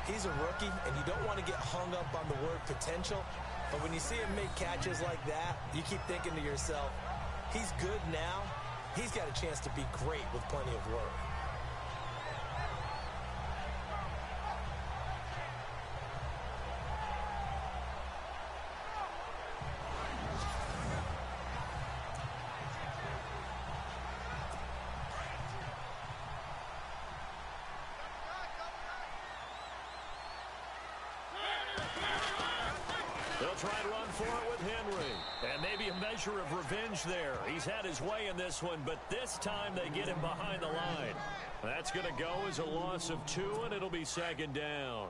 He's a rookie, and you don't want to get hung up on the word potential. But when you see him make catches like that, you keep thinking to yourself, he's good now. He's got a chance to be great with plenty of work. They'll try to run for it with Henry. And maybe a measure of revenge there. He's had his way in this one, but this time they get him behind the line. That's going to go as a loss of 2, and it'll be 2nd down.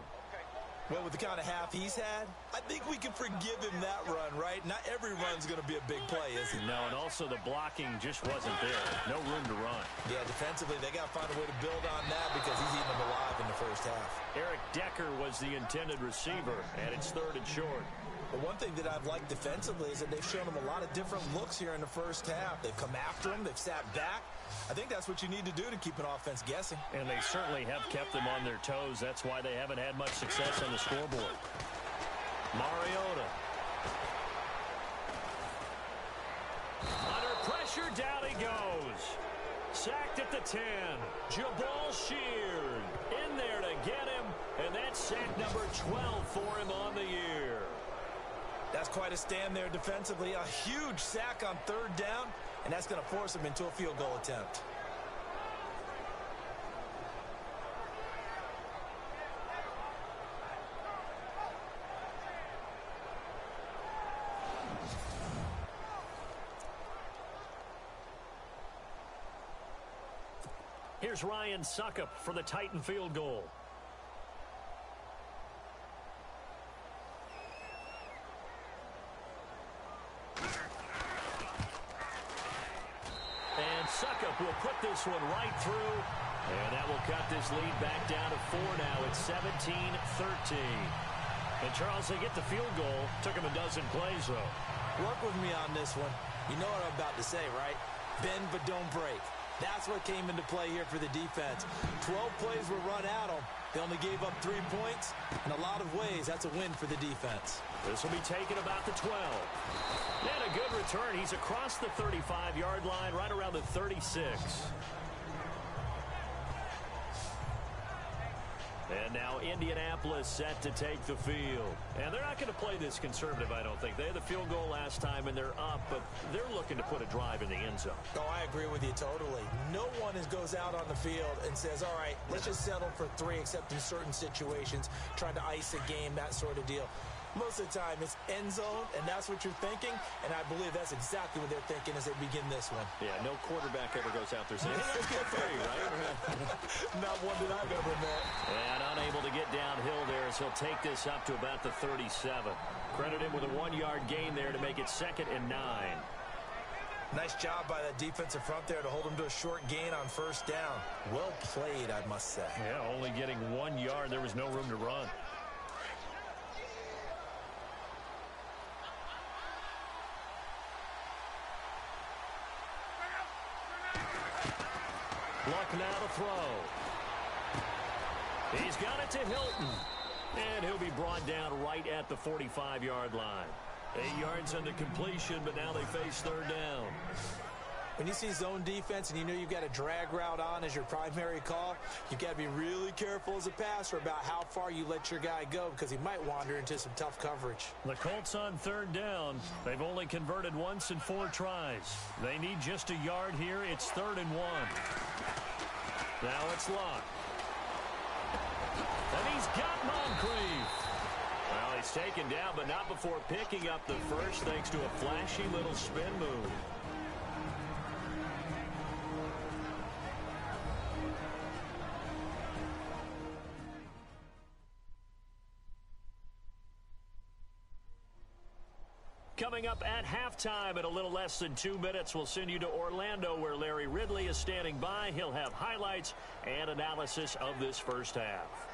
Well, with the kind of half he's had, I think we can forgive him that run, right? Not every run's going to be a big play, is it? No, and also the blocking just wasn't there. No room to run. Yeah, defensively, they got to find a way to build on that because he's eating them alive in the first half. Eric Decker was the intended receiver, and it's 3rd and short. But one thing that I've liked defensively is that they've shown him a lot of different looks here in the first half. They've come after him. They've sat back. I think that's what you need to do to keep an offense guessing. And they certainly have kept them on their toes. That's why they haven't had much success on the scoreboard. Mariota. Under pressure, down he goes. Sacked at the 10. Jabal Sheard in there to get him. And that's sack number 12 for him on the year. That's quite a stand there defensively. A huge sack on 3rd down, and that's going to force him into a field goal attempt. Here's Ryan Suckup for the Titan field goal. Suckup will put this one right through, and that will cut this lead back down to 4 now. It's 17-13. And Charles, they get the field goal. Took him a dozen plays, though. Work with me on this one. You know what I'm about to say, right? Bend but don't break. That's what came into play here for the defense. 12 plays were run at them. They only gave up 3 points. In a lot of ways, that's a win for the defense. This will be taken about the 12. And a good return. He's across the 35-yard line, right around the 36. And now Indianapolis set to take the field. And they're not going to play this conservative, I don't think. They had the field goal last time, and they're up, but they're looking to put a drive in the end zone. Oh, I agree with you totally. No one goes out on the field and says, all right, let's just settle for 3, except in certain situations, trying to ice a game, that sort of deal. Most of the time, it's end zone, and that's what you're thinking, and I believe that's exactly what they're thinking as they begin this one. Yeah, no quarterback ever goes out there saying, hey, let's get free, right? Not one that I've ever met. And unable to get downhill there as he'll take this up to about the 37. Credit him with a 1-yard gain there to make it 2nd and 9. Nice job by that defensive front there to hold him to a short gain on first down. Well played, I must say. Yeah, only getting 1 yard. There was no room to run. Luck now to throw. He's got it to Hilton. And he'll be brought down right at the 45-yard line. 8 yards on the completion, but now they face 3rd down. When you see zone defense and you know you've got a drag route on as your primary call, you've got to be really careful as a passer about how far you let your guy go because he might wander into some tough coverage. The Colts on 3rd down. They've only converted once in 4 tries. They need just a yard here. It's 3rd and 1. Now it's Luck. And he's got Moncrief. Well, he's taken down, but not before picking up the first thanks to a flashy little spin move. Coming up at halftime in a little less than 2 minutes, we'll send you to Orlando where Larry Ridley is standing by. He'll have highlights and analysis of this first half.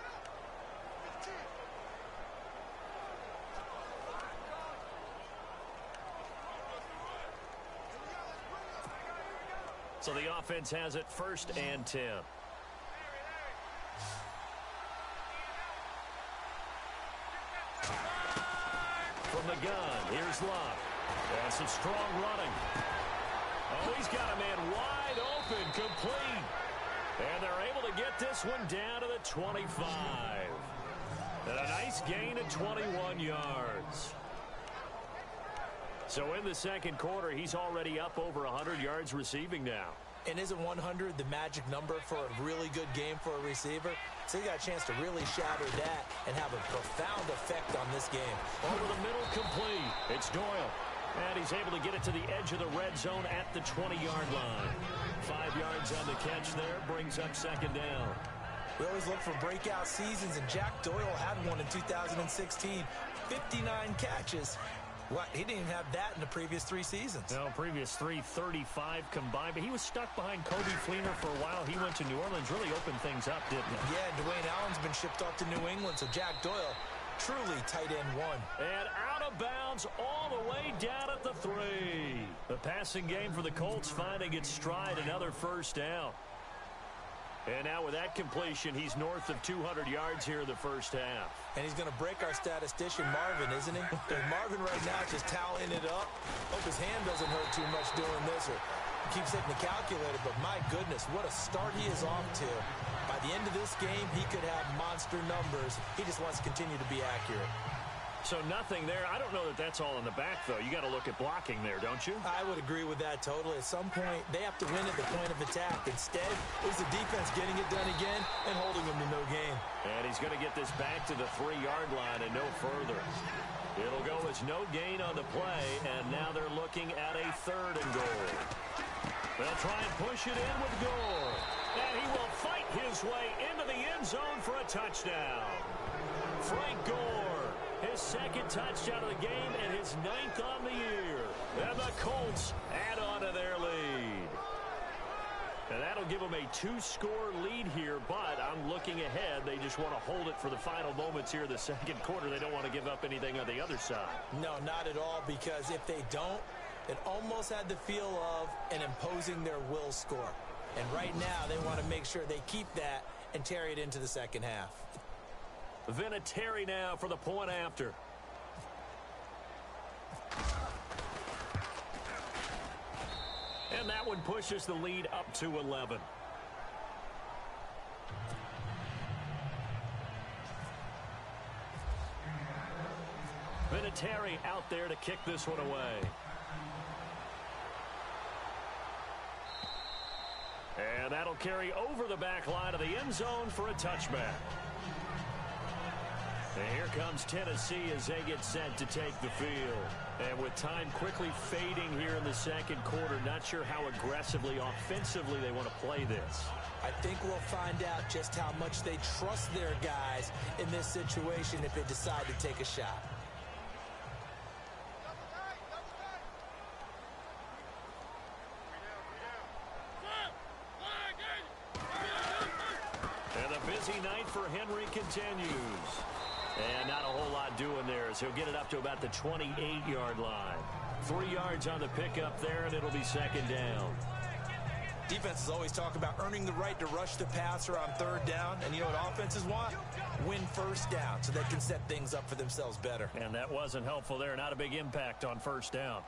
So the offense has it 1st and 10. From the gun, here's Luck. And some strong running. Oh, he's got a man wide open, complete. And they're able to get this one down to the 25. And a nice gain of 21 yards. So in the 2nd quarter, he's already up over 100 yards receiving now. And isn't 100 the magic number for a really good game for a receiver? So he got a chance to really shatter that and have a profound effect on this game. Over the middle, complete. It's Doyle. And he's able to get it to the edge of the red zone at the 20-yard line. 5 yards on the catch there, brings up 2nd down. We always look for breakout seasons, and Jack Doyle had one in 2016. 59 catches. What? He didn't even have that in the previous 3 seasons. No, previous 3, 35 combined. But he was stuck behind Kobe Fleener for a while. He went to New Orleans, really opened things up, didn't he? Yeah, Dwayne Allen's been shipped off to New England, so Jack Doyle, truly tight end 1. And out of bounds all the way down at the 3. The passing game for the Colts finding its stride, another first down. And now with that completion, he's north of 200 yards here in the first half. And he's going to break our statistician, Marvin, isn't he? Because Marvin right now is just toweling it up. Hope his hand doesn't hurt too much doing this, or keeps hitting the calculator. But my goodness, what a start he is off to. By the end of this game, he could have monster numbers. He just wants to continue to be accurate. So nothing there. I don't know that that's all in the back, though. You got to look at blocking there, don't you? I would agree with that totally. At some point, they have to win at the point of attack. Instead, it was the defense getting it done again and holding them to no gain. And he's going to get this back to the 3-yard line and no further. It'll go as no gain on the play, and now they're looking at a 3rd and goal. They'll try and push it in with Gore. And he will fight his way into the end zone for a touchdown. Frank Gore, his 2nd touchdown of the game and his 9th on the year. And the Colts add on to their lead. And that'll give them a 2-score lead here, but I'm looking ahead. They just want to hold it for the final moments here in the 2nd quarter. They don't want to give up anything on the other side. No, not at all, because if they don't, it almost had the feel of an imposing their will score. And right now, they want to make sure they keep that and carry it into the 2nd half. Vinatieri now for the point after. And that one pushes the lead up to 11. Vinatieri out there to kick this one away. And that'll carry over the back line of the end zone for a touchback. And here comes Tennessee as they get set to take the field. And with time quickly fading here in the second quarter, not sure how aggressively, offensively they want to play this. I think we'll find out just how much they trust their guys in this situation if they decide to take a shot. And the busy night for Henry continues. And not a whole lot doing there as he'll get it up to about the 28-yard line. 3 yards on the pickup there, and it'll be second down. Defenses always talk about earning the right to rush the passer on third down. And you know what offenses want? Win first down so they can set things up for themselves better. And that wasn't helpful there. Not a big impact on first down.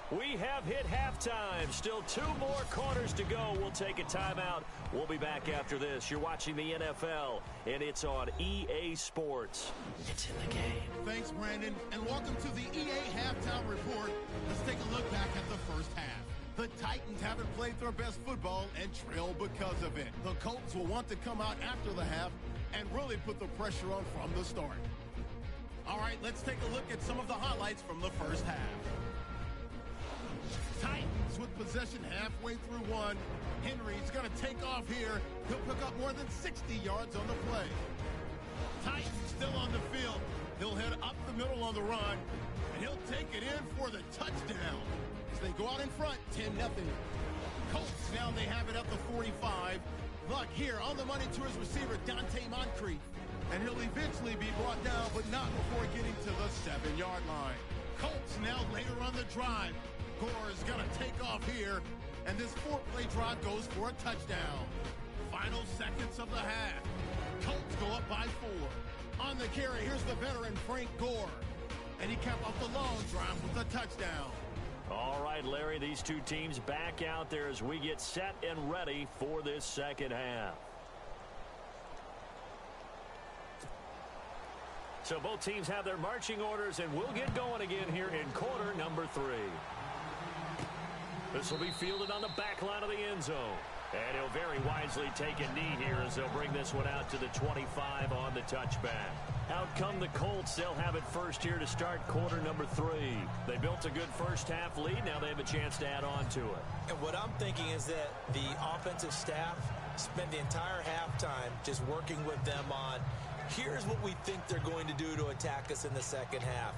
We have hit halftime. Still 2 more quarters to go. We'll take a timeout. We'll be back after this. You're watching the NFL, and it's on EA Sports. It's in the game. Thanks, Brandon, and welcome to the EA Halftime Report. Let's take a look back at the first half. The Titans haven't played their best football and trail because of it. The Colts will want to come out after the half and really put the pressure on from the start. All right, let's take a look at some of the highlights from the first half. Titans with possession halfway through one. Henry's going to take off here. He'll pick up more than 60 yards on the play. Titans still on the field. He'll head up the middle on the run, and he'll take it in for the touchdown. As they go out in front, 10-0. Colts, now they have it at the 45. Luck here on the money to his receiver, Dante Moncrief. And he'll eventually be brought down, but not before getting to the 7-yard line. Colts now later on the drive. Gore is going to take off here, and this 4-play drive goes for a touchdown. Final seconds of the half. Colts go up by 4. On the carry, here's the veteran Frank Gore, and he capped off the long drive with a touchdown. All right, Larry, these two teams back out there as we get set and ready for this second half. So both teams have their marching orders, and we'll get going again here in quarter number 3. This will be fielded on the back line of the end zone. And he'll very wisely take a knee here as they'll bring this one out to the 25 on the touchback. Out come the Colts. They'll have it first here to start quarter number 3. They built a good first half lead. Now they have a chance to add on to it. And what I'm thinking is that the offensive staff spent the entire halftime just working with them on, here's what we think they're going to do to attack us in the second half.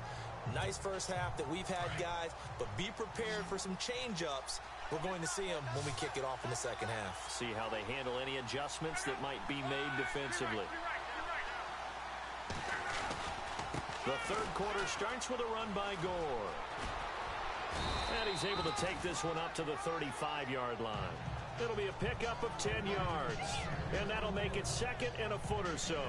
Nice first half that we've had, guys, but be prepared for some change-ups. We're going to see them when we kick it off in the second half. See how they handle any adjustments that might be made defensively. The third quarter starts with a run by Gore. And he's able to take this one up to the 35-yard line. It'll be a pickup of 10 yards. And that'll make it second and a foot or so.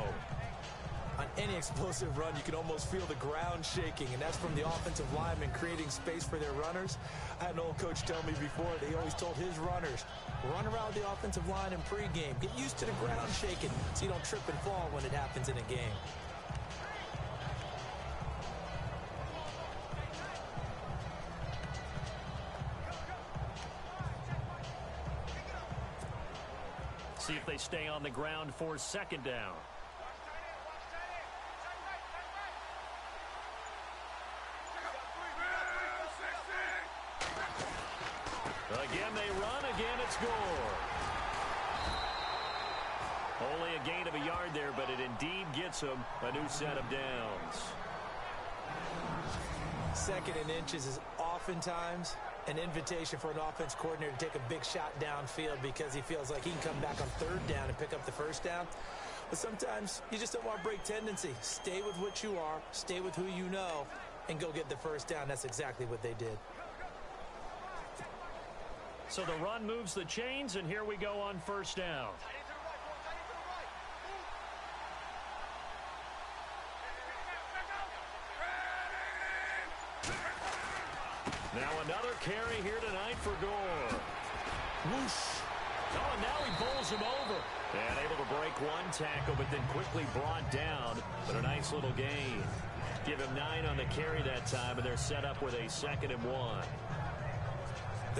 On any explosive run, you can almost feel the ground shaking, and that's from the offensive linemen creating space for their runners. I had an old coach tell me before, they always told his runners, run around the offensive line in pregame. Get used to the ground shaking so you don't trip and fall when it happens in a game. See if they stay on the ground for second down. Again, they run. Again, it's Gore. Only a gain of a yard there, but it indeed gets him a new set of downs. Second and inches is oftentimes an invitation for an offense coordinator to take a big shot downfield because he feels like he can come back on third down and pick up the first down. But sometimes you just don't want to break tendency. Stay with what you are, stay with who you know, and go get the first down. That's exactly what they did. So the run moves the chains, and here we go on first down. Now another carry here tonight for Gore. Whoosh. Oh, and now he bowls him over. And able to break one tackle, but then quickly brought down. But a nice little gain. Give him 9 on the carry that time, and they're set up with a 2nd and 1.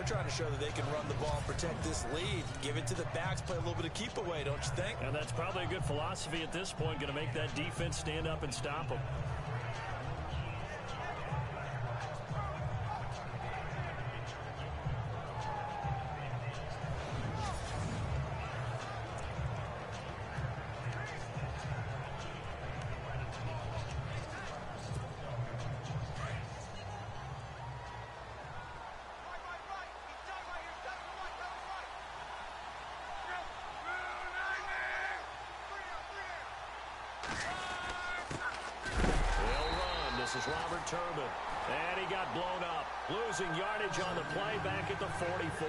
They're trying to show that they can run the ball and protect this lead. Give it to the backs, play a little bit of keep away, don't you think? And that's probably a good philosophy at this point, going to make that defense stand up and stop them. This is Robert Turbin. And he got blown up. Losing yardage on the play back at the 44.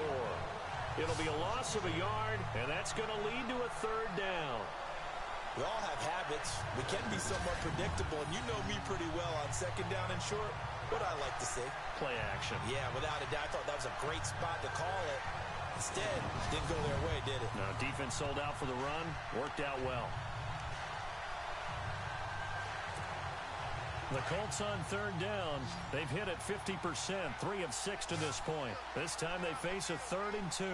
It'll be a loss of a yard, and that's going to lead to a third down. We all have habits. We can be somewhat predictable, and you know me pretty well on second down and short. What I like to see? Play action. Yeah, without a doubt. I thought that was a great spot to call it. Instead, didn't go their way, did it? No, defense sold out for the run. Worked out well. The Colts on third down. They've hit it 50%, 3 of 6 to this point. This time they face a 3rd and 2.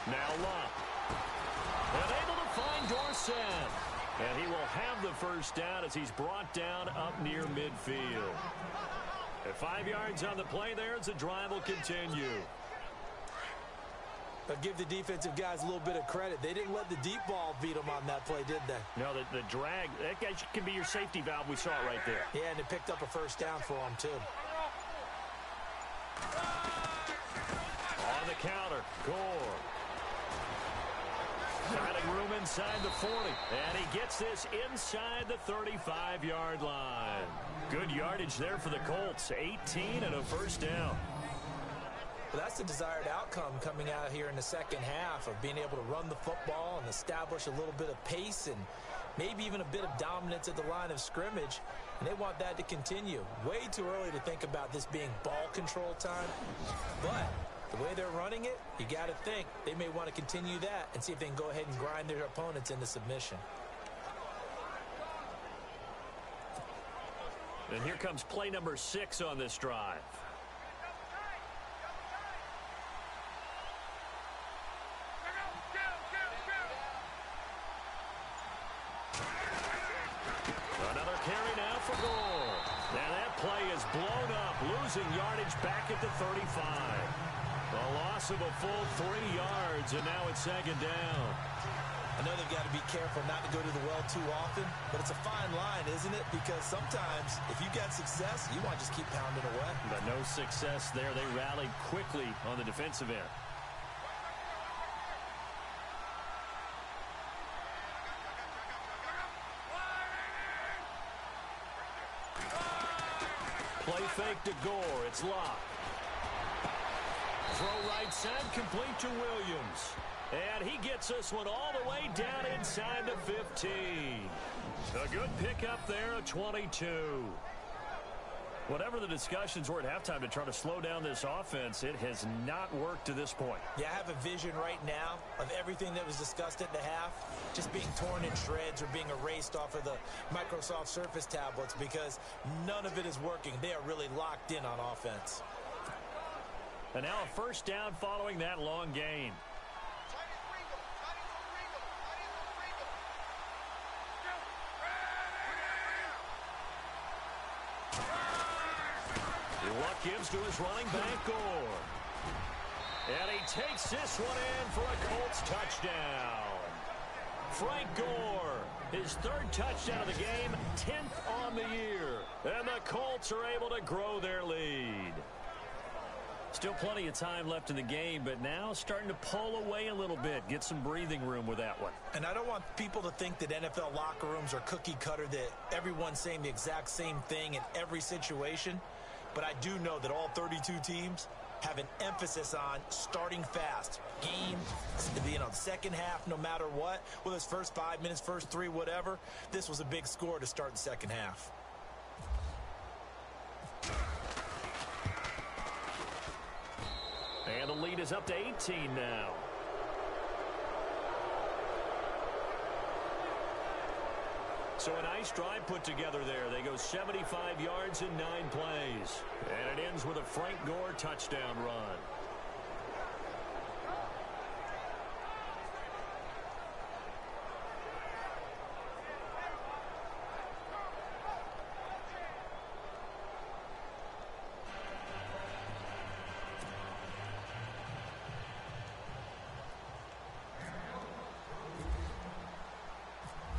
Now Locke. And able to find Dorsett. And he will have the first down as he's brought down up near midfield. At 5 yards on the play there as the drive will continue. But give the defensive guys a little bit of credit. They didn't let the deep ball beat them on that play, did they? No, the drag, that guy can be your safety valve. We saw it right there. Yeah, and it picked up a first down for them, too. On the counter, Gore. Finding room inside the 40. And he gets this inside the 35-yard line. Good yardage there for the Colts. 18 and a first down. Well, that's the desired outcome coming out here in the second half of being able to run the football and establish a little bit of pace and maybe even a bit of dominance at the line of scrimmage. And they want that to continue. Way too early to think about this being ball control time. But the way they're running it, you got to think they may want to continue that and see if they can go ahead and grind their opponents into submission. And here comes play number 6 on this drive. Another carry now for Gore. Now that play is blown up, losing yardage back at the 35. A loss of a full 3 yards, and now it's second down. I know they've got to be careful not to go to the well too often, but it's a fine line, isn't it? Because sometimes if you got success, you want to just keep pounding away. But no success there. They rallied quickly on the defensive end. Play fake to Gore. It's Locke. Throw right side, complete to Williams. And he gets this one all the way down inside the 15. A good pickup there, a 22. Whatever the discussions were at halftime to try to slow down this offense, it has not worked to this point. Yeah, I have a vision right now of everything that was discussed at the half just being torn in shreds or being erased off of the Microsoft Surface tablets because none of it is working. They are really locked in on offense. And now a first down following that long gain. Luck gives to his running back, Gore. And he takes this one in for a Colts touchdown. Frank Gore, his 3rd touchdown of the game, 10th on the year. And the Colts are able to grow their lead. Still plenty of time left in the game, but now starting to pull away a little bit. Get some breathing room with that one. And I don't want people to think that NFL locker rooms are cookie cutter, that everyone's saying the exact same thing in every situation. But I do know that all 32 teams have an emphasis on starting fast. Game, second half, no matter what. Whether it's first 5 minutes, first 3, whatever. This was a big score to start the second half. And the lead is up to 18 now. So a nice drive put together there. They go 75 yards in 9 plays. And it ends with a Frank Gore touchdown run.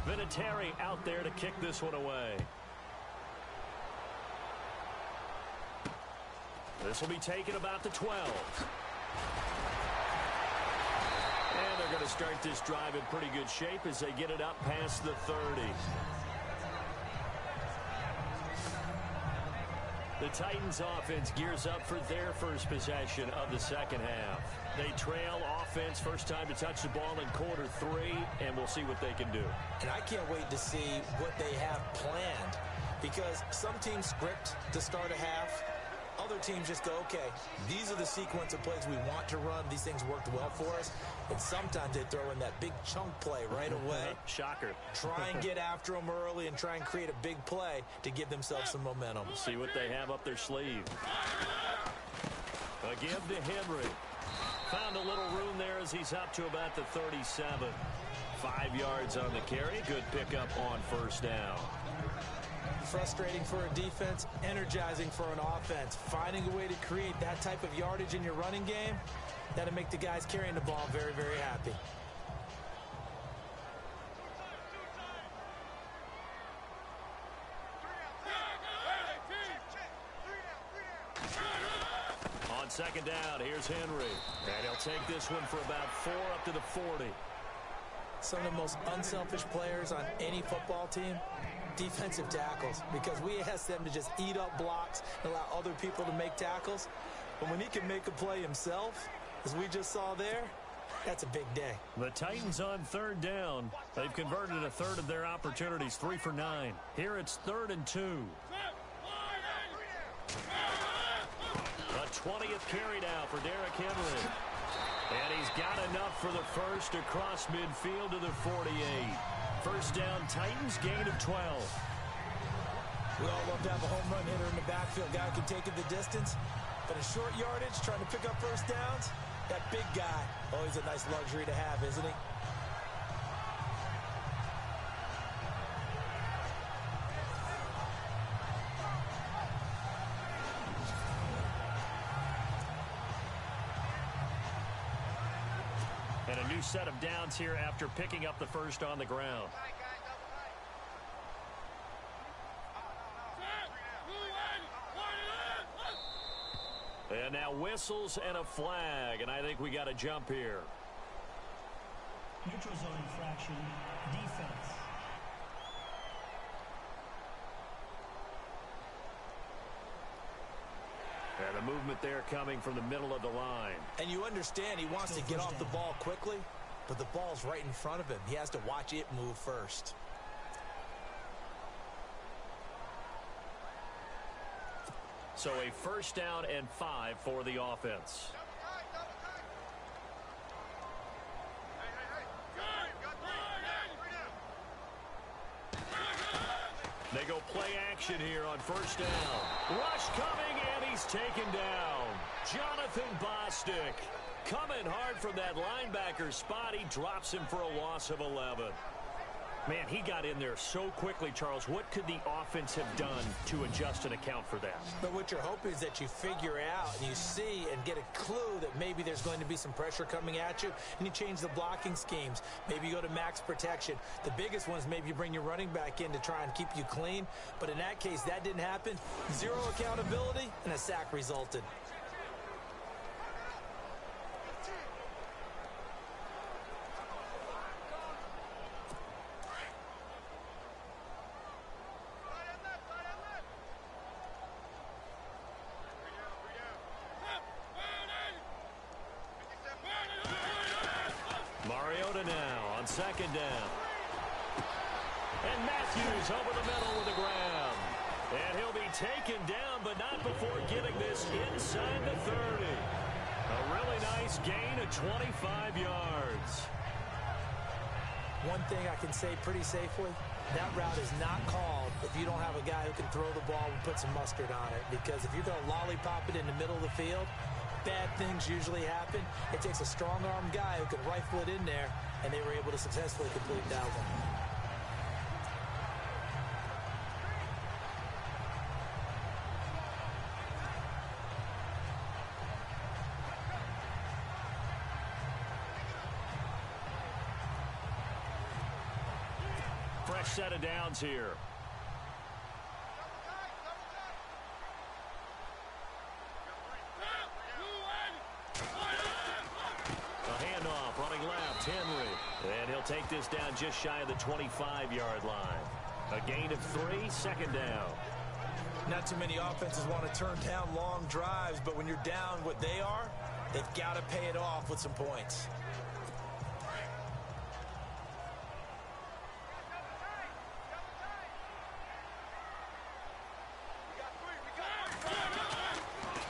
Vinatieri out there to kick this one away. This will be taken about the 12. And they're going to start this drive in pretty good shape as they get it up past the 30. The Titans offense gears up for their first possession of the second half. They trail offense, first time to touch the ball in quarter 3, and we'll see what they can do. And I can't wait to see what they have planned, because some teams script to start a half. Other teams just go, okay, these are the sequence of plays we want to run. These things worked well for us. And sometimes they throw in that big chunk play right away. Shocker. Try and get after them early and try and create a big play to give themselves some momentum. See what they have up their sleeve. A give to Henry. Found a little room there as he's up to about the 37. 5 yards on the carry. Good pickup on first down. Frustrating for a defense, energizing for an offense. Finding a way to create that type of yardage in your running game, that'll make the guys carrying the ball very, very happy. On second down, here's Henry. And he'll take this one for about 4 up to the 40. Some of the most unselfish players on any football team, defensive tackles, because we ask them to just eat up blocks and allow other people to make tackles. But when he can make a play himself, as we just saw there, that's a big day. The Titans on third down. They've converted a third of their opportunities, 3 for 9. Here it's 3rd and 2. A 20th carry now for Derrick Henry. And he's got enough for the first across midfield to the 48. First down, Titans, gain of 12. We all love to have a home run hitter in the backfield. Guy can take it the distance. But in short yardage, trying to pick up first downs, that big guy, always a nice luxury to have, isn't he? And a new set of downs here after picking up the first on the ground. And now whistles and a flag, and I think we got a jump here. Neutral zone infraction, defense. And the movement there coming from the middle of the line. And you understand he wants to get off the ball quickly, but the ball's right in front of him. He has to watch it move first. So a first down and 5 for the offense. They go play action here on first down. Rush coming, and he's taken down. Jonathan Bostic coming hard from that linebacker spot. He drops him for a loss of 11. Man, he got in there so quickly, Charles. What could the offense have done to adjust and account for that? But what you're hoping is that you figure out and you see and get a clue that maybe there's going to be some pressure coming at you, and you change the blocking schemes. Maybe you go to max protection. The biggest one is maybe you bring your running back in to try and keep you clean. But in that case, that didn't happen. Zero accountability, and a sack resulted. Second down. And Matthews over the middle with the grab. And he'll be taken down, but not before getting this inside the 30. A really nice gain of 25 yards. One thing I can say pretty safely, that route is not called if you don't have a guy who can throw the ball and put some mustard on it. Because if you're going to lollipop it in the middle of the field, bad things usually happen. It takes a strong-armed guy who can rifle it in there, and they were able to successfully complete that one. Fresh set of downs here. A handoff, running left, Henry. And he'll take this down just shy of the 25-yard line. A gain of 3, second down. Not too many offenses want to turn down long drives, but when you're down what they are, they've got to pay it off with some points.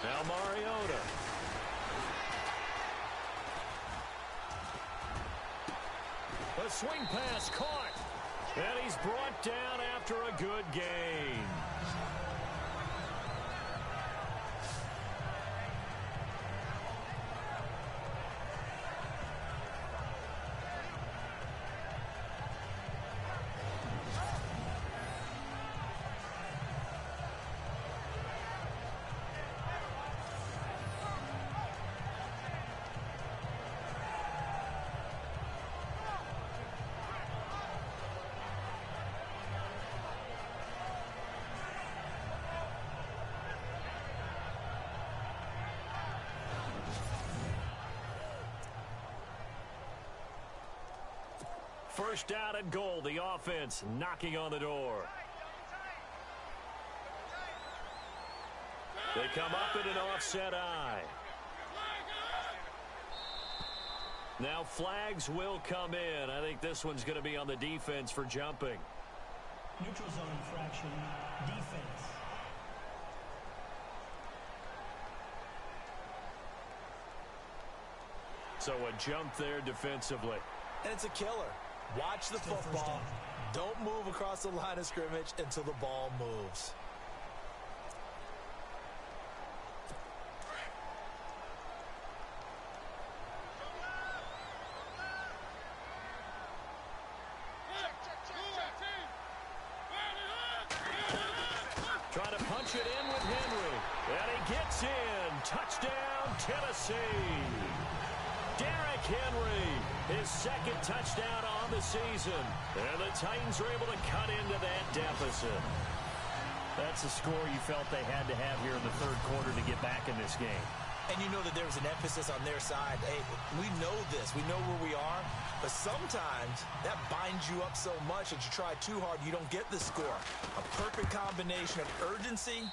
Now Mariota. A swing pass caught. And he's brought down after a good gain. First down and goal. The offense knocking on the door. They come up in an offset eye. Now flags will come in. I think this one's going to be on the defense for jumping. Neutral zone infraction, defense. So a jump there defensively. And it's a killer. Watch the football. Don't move across the line of scrimmage until the ball moves. Trying to punch it in with Henry. And he gets in. Touchdown, Tennessee. Derrick Henry, his second touchdown on the season. And the Titans are able to cut into that deficit. That's a score you felt they had to have here in the third quarter to get back in this game. And you know that there was an emphasis on their side. Hey, we know this. We know where we are. But sometimes that binds you up so much that you try too hard, you don't get the score. A perfect combination of urgency,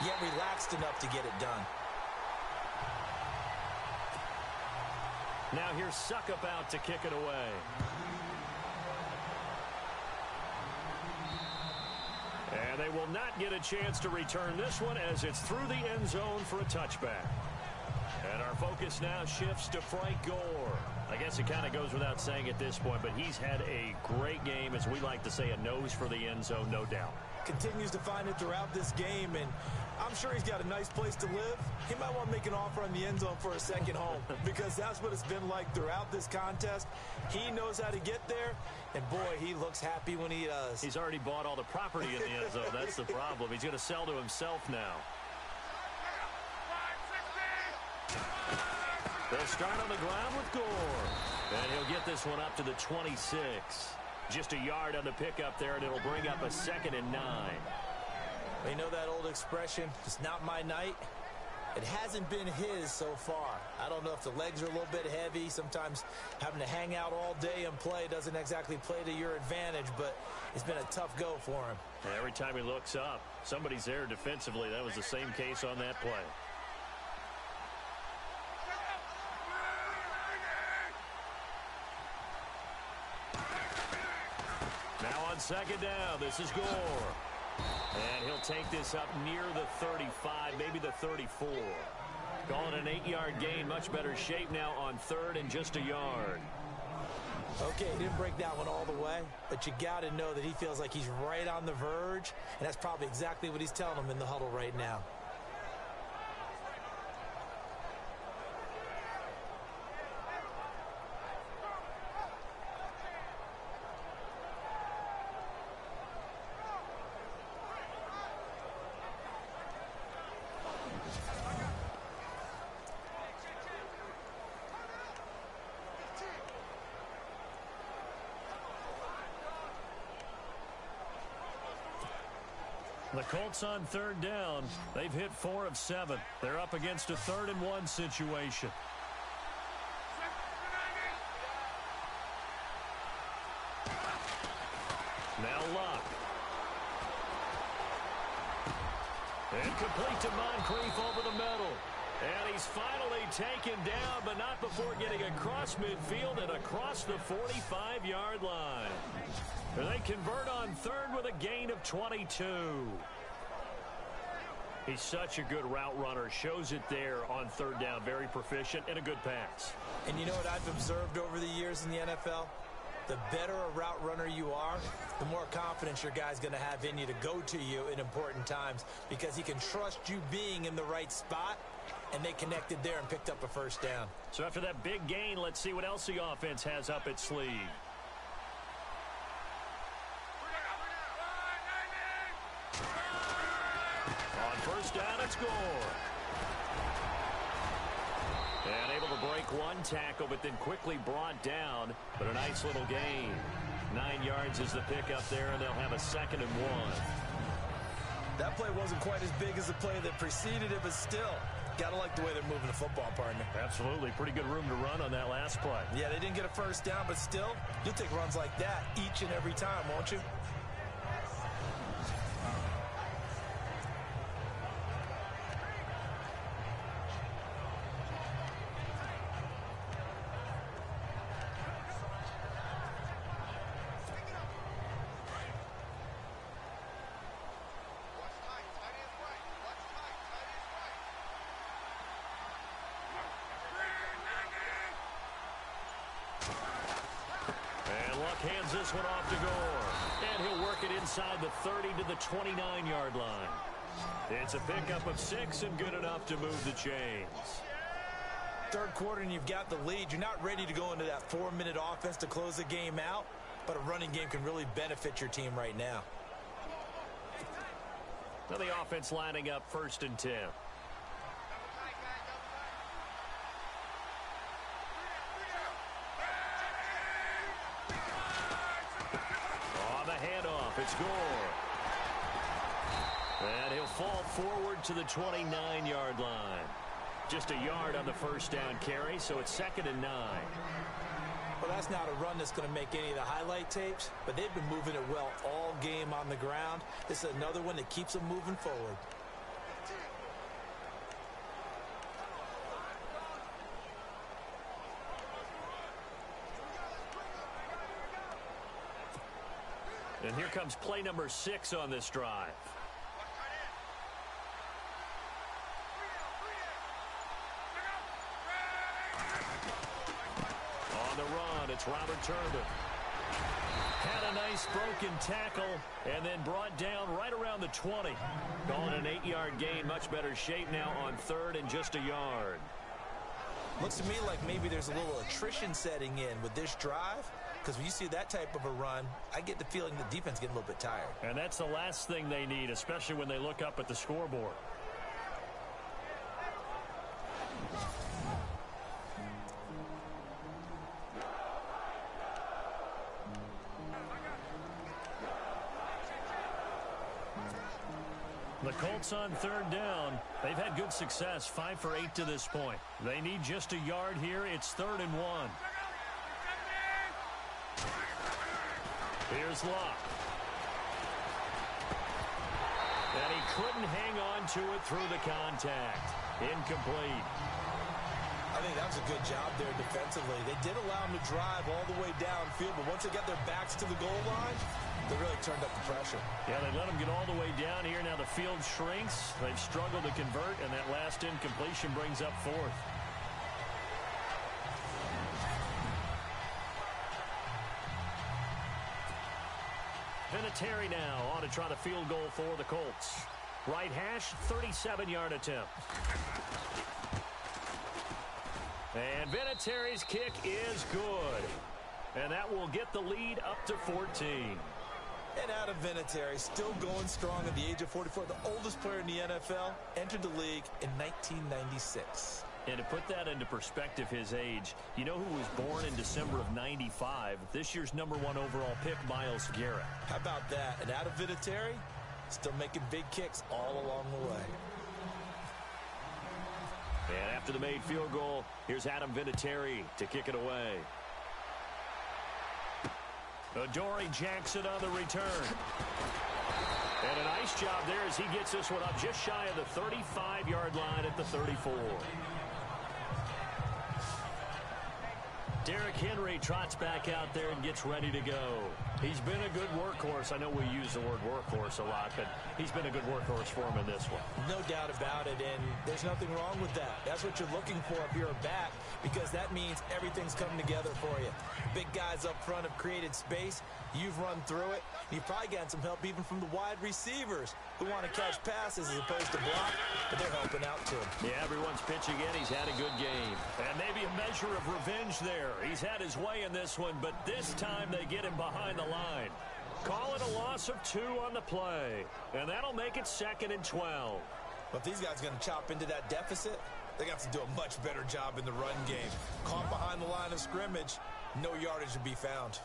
yet relaxed enough to get it done. Now here's Suckup out to kick it away. And they will not get a chance to return this one as it's through the end zone for a touchback. And our focus now shifts to Frank Gore. I guess it kind of goes without saying at this point, but he's had a great game, as we like to say, a nose for the end zone, no doubt. Continues to find it throughout this game, and I'm sure he's got a nice place to live. He might want to make an offer on the end zone for a second home because that's what it's been like throughout this contest. He knows how to get there, and boy, he looks happy when he does. He's already bought all the property in the end zone. That's the problem. He's going to sell to himself now. They'll start on the ground with Gore. And he'll get this one up to the 26. Just a yard on the pickup there, and it'll bring up a 2nd and 9. You know that old expression, it's not my night? It hasn't been his so far. I don't know if the legs are a little bit heavy. Sometimes having to hang out all day and play doesn't exactly play to your advantage, but it's been a tough go for him. Every time he looks up, somebody's there defensively. That was the same case on that play. Now on second down, this is Gore. And he'll take this up near the 35, maybe the 34. Calling an 8-yard gain, much better shape now on 3rd and just a yard. Okay, he didn't break that one all the way, but you got to know that he feels like he's right on the verge, and that's probably exactly what he's telling him in the huddle right now. The Colts on third down. They've hit 4 of 7. They're up against a 3rd-and-1 situation. Now Luck. And complete to Moncrief over the middle. And he's finally taken down, but not before getting across midfield and across the 45-yard line. They convert on 3rd with a gain of 22. He's such a good route runner. Shows it there on 3rd down. Very proficient and a good pass. And you know what I've observed over the years in the NFL? The better a route runner you are, the more confidence your guy's going to have in you to go to you in important times because he can trust you being in the right spot, and they connected there and picked up a 1st down. So after that big gain, let's see what else the offense has up its sleeve. On 1st down, it's score. And able to break one tackle, but then quickly brought down. But a nice little gain. 9 yards is the pickup there, and they'll have a 2nd and 1. That play wasn't quite as big as the play that preceded it, but still, gotta like the way they're moving the football, partner. Absolutely. Pretty good room to run on that last play. Yeah, they didn't get a 1st down, but still, you'll take runs like that each and every time, won't you? Hands this one off to Gore. And he'll work it inside the 30 to the 29-yard line. It's a pickup of 6 and good enough to move the chains. 3rd quarter and you've got the lead. You're not ready to go into that 4-minute offense to close the game out, but a running game can really benefit your team right now. Now the offense lining up 1st and 10. It's Gore. And he'll fall forward to the 29-yard line. Just a yard on the 1st down carry, so it's 2nd and 9. Well, that's not a run that's going to make any of the highlight tapes, but they've been moving it well all game on the ground. This is another one that keeps them moving forward. And here comes play number 6 on this drive. On the run, it's Robert Turbin. Had a nice broken tackle and then brought down right around the 20. Calling an 8-yard gain, much better shape now on 3rd and just a yard. Looks to me like maybe there's a little attrition setting in with this drive. Because when you see that type of a run, I get the feeling the defense getting a little bit tired. And that's the last thing they need, especially when they look up at the scoreboard. The Colts on 3rd down. They've had good success, 5 for 8 to this point. They need just a yard here. It's 3rd and 1. Here's Luck. And he couldn't hang on to it through the contact. Incomplete. I think that was a good job there defensively. They did allow him to drive all the way downfield, but once they got their backs to the goal line, they really turned up the pressure. Yeah, they let him get all the way down here. Now the field shrinks. They've struggled to convert, and that last incompletion brings up 4th. Vinatieri now on to try the field goal for the Colts. Right hash, 37-yard attempt. And Vinatieri's kick is good. And that will get the lead up to 14. And Adam Vinatieri still going strong at the age of 44. The oldest player in the NFL, entered the league in 1996. And to put that into perspective, his age, you know who was born in December of 95? This year's #1 overall pick, Myles Garrett. How about that? And Adam Vinatieri still making big kicks all along the way. And after the made field goal, here's Adam Vinatieri to kick it away. Adoree Jackson on the return. And a nice job there as he gets this one up just shy of the 35-yard line at the 34. Derrick Henry trots back out there and gets ready to go. He's been a good workhorse. I know we use the word workhorse a lot, but he's been a good workhorse for him in this one. No doubt about it, and there's nothing wrong with that. That's what you're looking for if you're a back, because that means everything's coming together for you. Big guys up front have created space. You've run through it. You've probably gotten some help even from the wide receivers who want to catch passes as opposed to block, but they're helping out too. Yeah, everyone's pitching in. He's had a good game. And maybe a measure of revenge there. He's had his way in this one, but this time they get him behind the line. Call it a loss of 2 on the play. And that'll make it 2nd and 12. But if these guys are going to chop into that deficit, they got to do a much better job in the run game. Caught behind the line of scrimmage, no yardage to be found.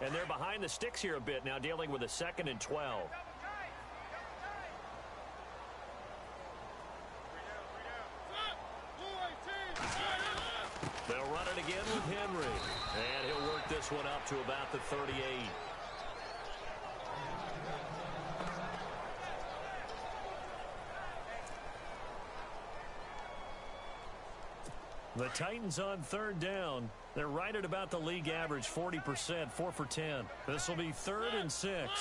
And they're behind the sticks here a bit now, dealing with a 2nd and 12. They'll run it again with Henry. And he'll work this one up to about the 38. The Titans on 3rd down. They're right at about the league average, 40%, 4 for 10. This will be 3rd and 6.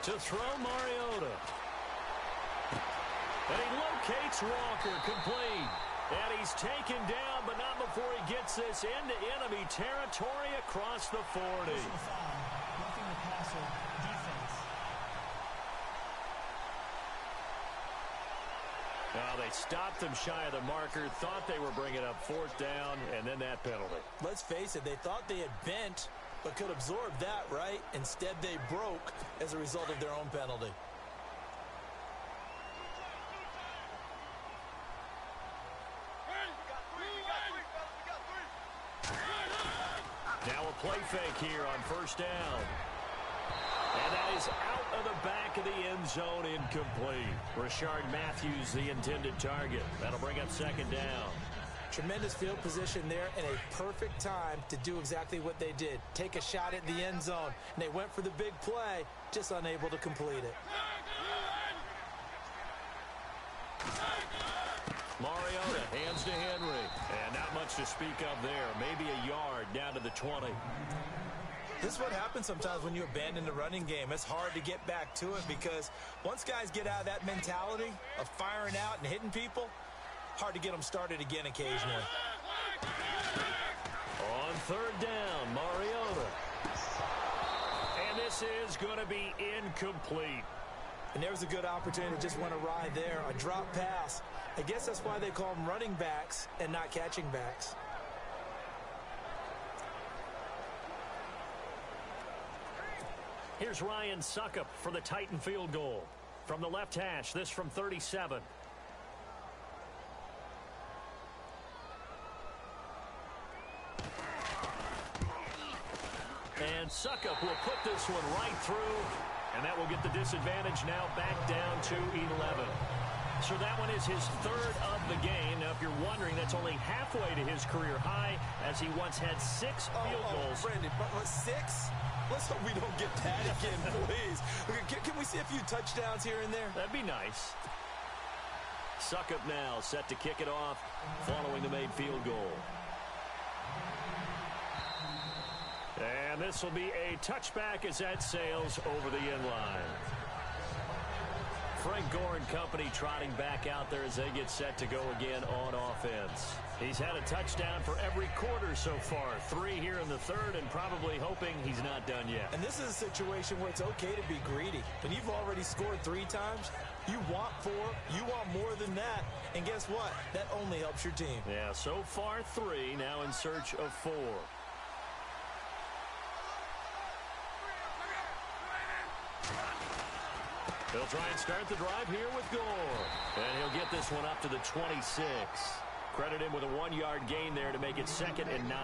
To throw Mariota. And he locates Walker, complete. And he's taken down, but not before he gets this into enemy territory across the 40. Roughing the passer, defense. Well, they stopped him shy of the marker, thought they were bringing up 4th down, and then that penalty. Let's face it, they thought they had bent, but could absorb that, right? Instead, they broke as a result of their own penalty. Now a play fake here on 1st down. And that is out of the back of the end zone, incomplete. Rashard Matthews, the intended target. That'll bring up 2nd down. Tremendous field position there and a perfect time to do exactly what they did. Take a shot at the end zone. And they went for the big play, just unable to complete it. Mariota hands to Henry. And not much to speak of there. Maybe a yard down to the 20. This is what happens sometimes when you abandon the running game. It's hard to get back to it because once guys get out of that mentality of firing out and hitting people, hard to get them started again occasionally. On 3rd down, Mariota. And this is going to be incomplete. And there was a good opportunity to just went awry there. A drop pass. I guess that's why they call them running backs and not catching backs. Here's Ryan Suckup for the Titan field goal. From the left hash, this from 37. And Suckup will put this one right through, and that will get the disadvantage now back down to 11. So that one is his 3rd of the game. Now, if you're wondering, that's only halfway to his career high, as he once had 6 field goals. Brandon, but 6? Let's hope we don't get that again, please. Can we see a few touchdowns here and there? That'd be nice. Suckup now set to kick it off following the made field goal. And this will be a touchback as that sails over the end line. Frank Gore and company trotting back out there as they get set to go again on offense. He's had a touchdown for every quarter so far. 3 here in the third, and probably hoping he's not done yet. And this is a situation where it's okay to be greedy. When you've already scored 3 times, you want 4, you want more than that. And guess what? That only helps your team. Yeah, so far 3, now in search of 4. He'll try and start the drive here with Gore. And he'll get this one up to the 26. Credit him with a 1-yard gain there to make it 2nd and 9.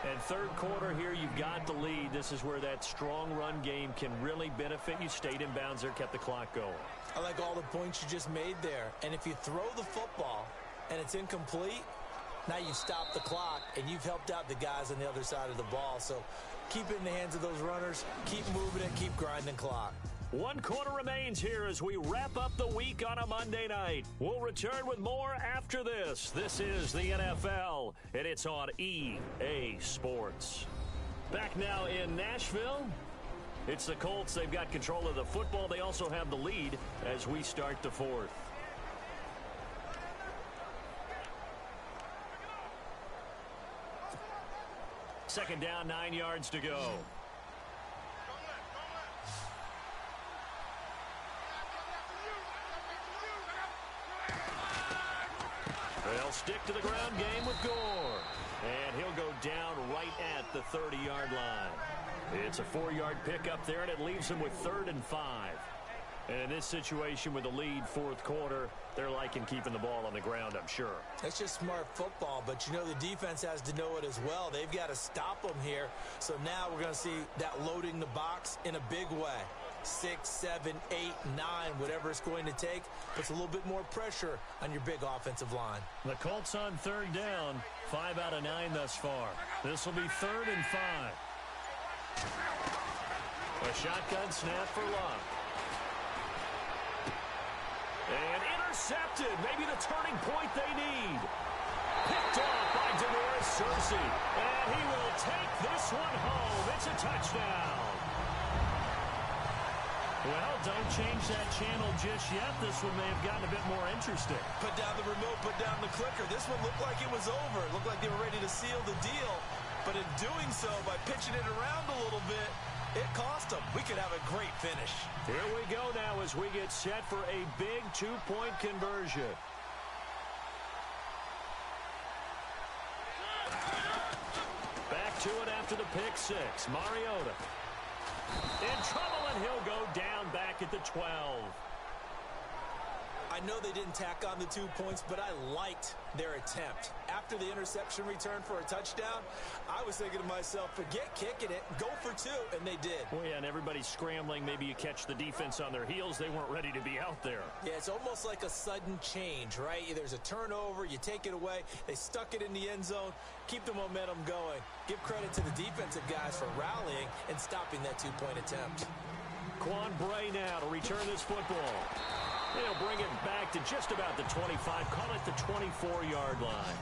And third quarter here, you've got the lead. This is where that strong run game can really benefit you. Stayed in bounds there, kept the clock going. I like all the points you just made there. And if you throw the football and it's incomplete, now you stop the clock and you've helped out the guys on the other side of the ball. So keep it in the hands of those runners. Keep moving it. Keep grinding clock. 1 quarter remains here as we wrap up the week on a Monday night. We'll return with more after this. This is the NFL, and it's on EA Sports. Back now in Nashville. It's the Colts. They've got control of the football. They also have the lead as we start the fourth. Second down, 9 yards to go. They'll stick to the ground game with Gore. And he'll go down right at the 30-yard line. It's a 4-yard pickup there, and it leaves him with 3rd and 5. And in this situation with the lead fourth quarter, they're liking keeping the ball on the ground, I'm sure. That's just smart football, but you know the defense has to know it as well. They've got to stop them here. So now we're going to see that loading the box in a big way. 6, 7, 8, 9, whatever it's going to take, puts a little bit more pressure on your big offensive line. The Colts on 3rd down, 5 out of 9 thus far. This will be 3rd and 5. A shotgun snap for Luck. And intercepted. Maybe the turning point they need. Picked off by Cersei. And he will take this one home. It's a touchdown. Well, don't change that channel just yet. This one may have gotten a bit more interesting. Put down the remote, put down the clicker. This one looked like it was over. It looked like they were ready to seal the deal. But in doing so, by pitching it around a little bit, it cost them. We could have a great finish. Here we go now as we get set for a big 2-point conversion. Back to it after the pick 6. Mariota in trouble, and he'll go down back at the 12. I know they didn't tack on the 2 points, but I liked their attempt. After the interception return for a touchdown, I was thinking to myself, forget kicking it, go for 2, and they did. Well, yeah, and everybody's scrambling. Maybe you catch the defense on their heels. They weren't ready to be out there. Yeah, it's almost like a sudden change, right? There's a turnover, you take it away, they stuck it in the end zone, keep the momentum going. Give credit to the defensive guys for rallying and stopping that 2-point attempt. Quan Bray now to return this football. He'll bring it back to just about the 25, call it the 24-yard line.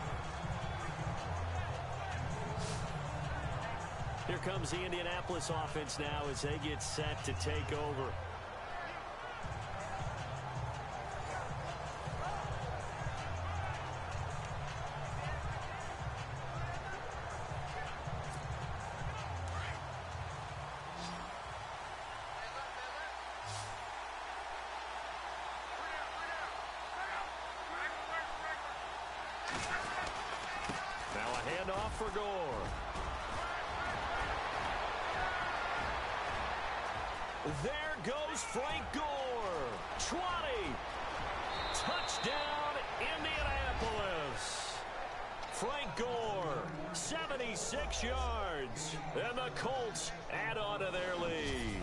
Here comes the Indianapolis offense now as they get set to take over. Now a handoff for Gore. There goes Frank Gore. 20. Touchdown, Indianapolis. Frank Gore, 76 yards. And the Colts add on to their lead.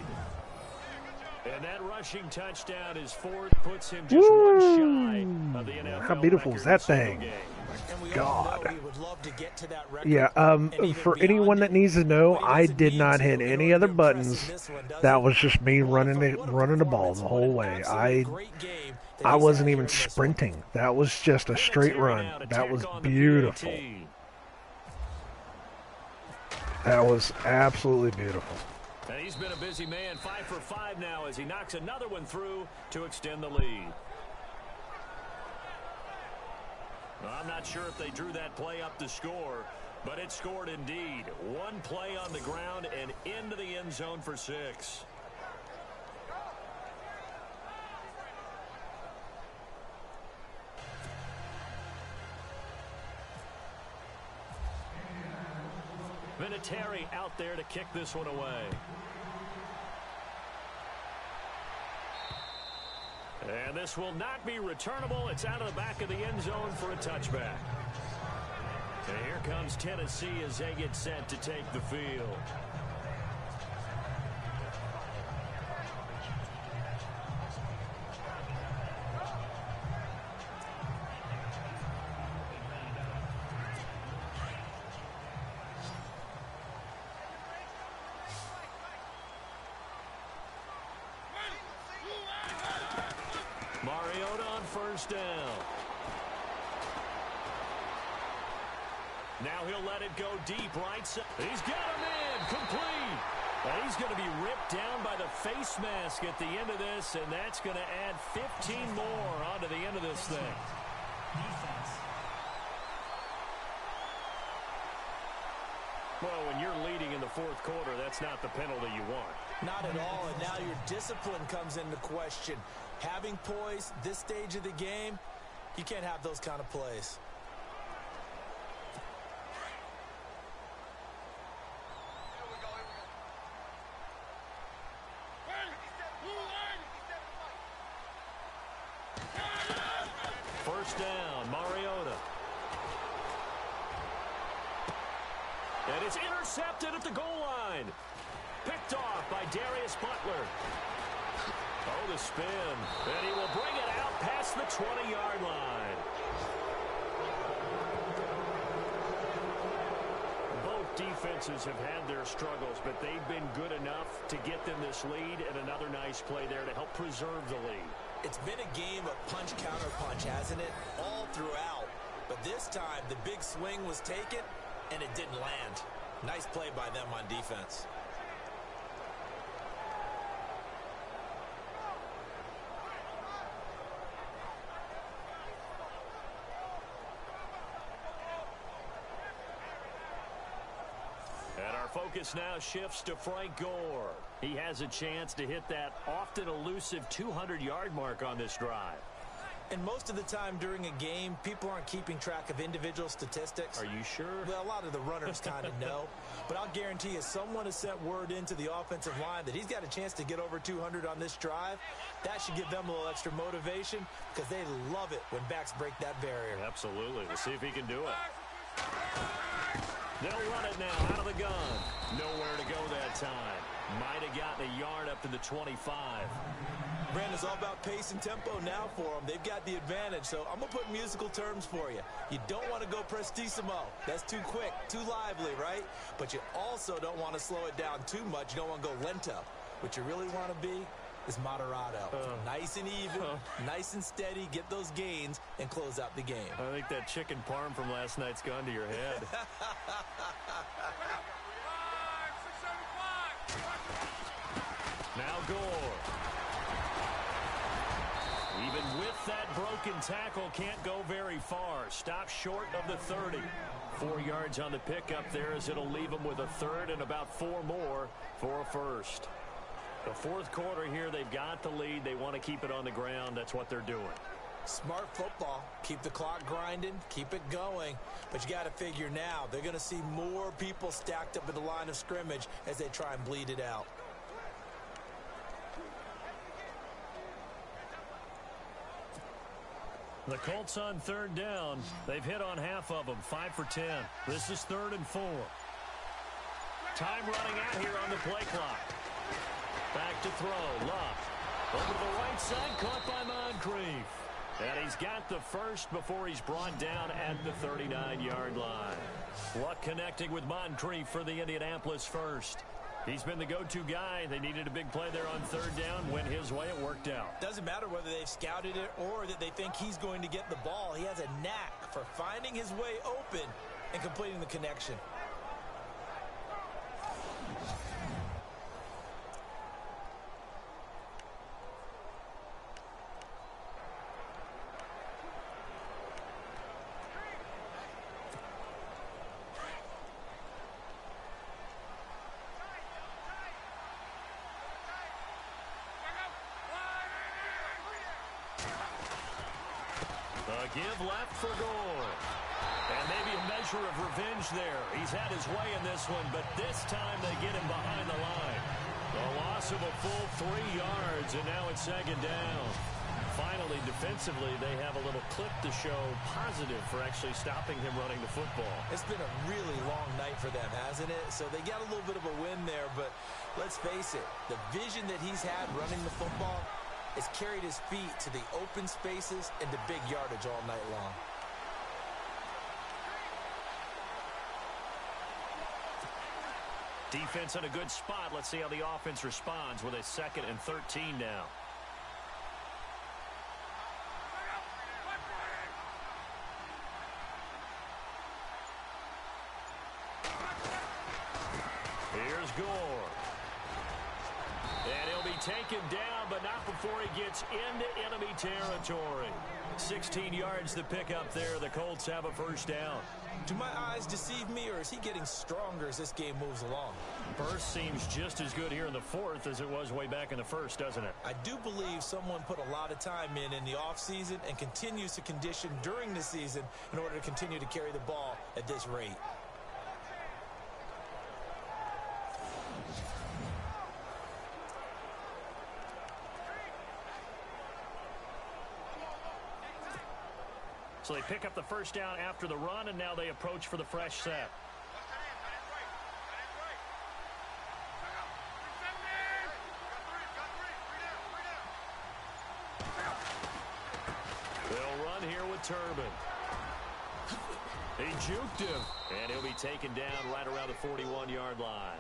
And that rushing touchdown is 4th, puts him just one shy of the NFL. How beautiful is that thing? God. Yeah, for anyone that needs to know, I did not hit any other buttons. That was just me running the ball the whole way. I wasn't even sprinting. That was just a straight run. That was beautiful. That was absolutely beautiful. And he's been a busy man, 5 for 5 now as he knocks another one through to extend the lead. Well, I'm not sure if they drew that play up to score, but it scored indeed. One play on the ground and into the end zone for 6. Vinatieri out there to kick this one away. And this will not be returnable. It's out of the back of the end zone for a touchback. And here comes Tennessee as they get set to take the field. Mariota on first down. Now he'll let it go deep right side. He's got him in, complete. And he's going to be ripped down by the face mask at the end of this, and that's going to add 15 more onto the end of this thing. Defense. Well, when you're leading in the fourth quarter, that's not the penalty you want. Not at all, and now your discipline comes into question. Having poise this stage of the game, you can't have those kind of plays. First down, Mariota. And it's intercepted at the goal line. Picked off by Darius Butler. Oh, the spin. And he will bring it out past the 20-yard line. Both defenses have had their struggles, but they've been good enough to get them this lead, and another nice play there to help preserve the lead. It's been a game of punch-counter-punch, hasn't it? All throughout. But this time, the big swing was taken, and it didn't land. Nice play by them on defense. And our focus now shifts to Frank Gore. He has a chance to hit that often elusive 200-yard mark on this drive. And most of the time during a game, people aren't keeping track of individual statistics. Are you sure? Well, a lot of the runners kind of know. But I'll guarantee you someone has sent word into the offensive line that he's got a chance to get over 200 on this drive. That should give them a little extra motivation because they love it when backs break that barrier. Absolutely. We'll see if he can do it. They'll run it now out of the gun. Nowhere to go that time. Might have gotten a yard up to the 25. Brandon, it's all about pace and tempo now for them. They've got the advantage, so I'm going to put musical terms for you. You don't want to go prestissimo. That's too quick, too lively, right? But you also don't want to slow it down too much. You don't want to go lento. What you really want to be is moderato. Nice and even, nice and steady, get those gains, and close out the game. I think that chicken parm from last night's gone to your head. Now Gore. Even with that broken tackle, can't go very far. Stop short of the 30. 4 yards on the pickup there as it'll leave them with a third and about 4 more for a first. The fourth quarter here, they've got the lead. They want to keep it on the ground. That's what they're doing. Smart football. Keep the clock grinding. Keep it going. But you got to figure now, they're going to see more people stacked up at the line of scrimmage as they try and bleed it out. The Colts on third down. They've hit on half of them, 5 for 10. This is 3rd and 4. Time running out here on the play clock. Back to throw. Luck. Over to the right side, caught by Moncrief. And he's got the first before he's brought down at the 39-yard line. Luck connecting with Moncrief for the Indianapolis first. He's been the go-to guy. They needed a big play there on third down. Went his way. It worked out. Doesn't matter whether they've scouted it or that they think he's going to get the ball. He has a knack for finding his way open and completing the connection. A give left for Gore. And maybe a measure of revenge there. He's had his way in this one, but this time they get him behind the line. A loss of a full 3 yards, and now it's second down. Finally, defensively, they have a little clip to show positive for actually stopping him running the football. It's been a really long night for them, hasn't it? So they got a little bit of a win there, but let's face it, the vision that he's had running the football has carried his feet to the open spaces and to big yardage all night long. Defense in a good spot. Let's see how the offense responds with a 2nd and 13 now. Here's Gore. And he'll be taken down, but not before he gets into enemy territory. 16 yards to pick up there. The Colts have a first down. Do my eyes deceive me, or is he getting stronger as this game moves along? Burst seems just as good here in the 4th as it was way back in the 1st, doesn't it? I do believe someone put a lot of time in the offseason and continues to condition during the season in order to continue to carry the ball at this rate. So they pick up the first down after the run, and now they approach for the fresh set. They'll run here with Turbin. He juked him, and he'll be taken down right around the 41-yard line.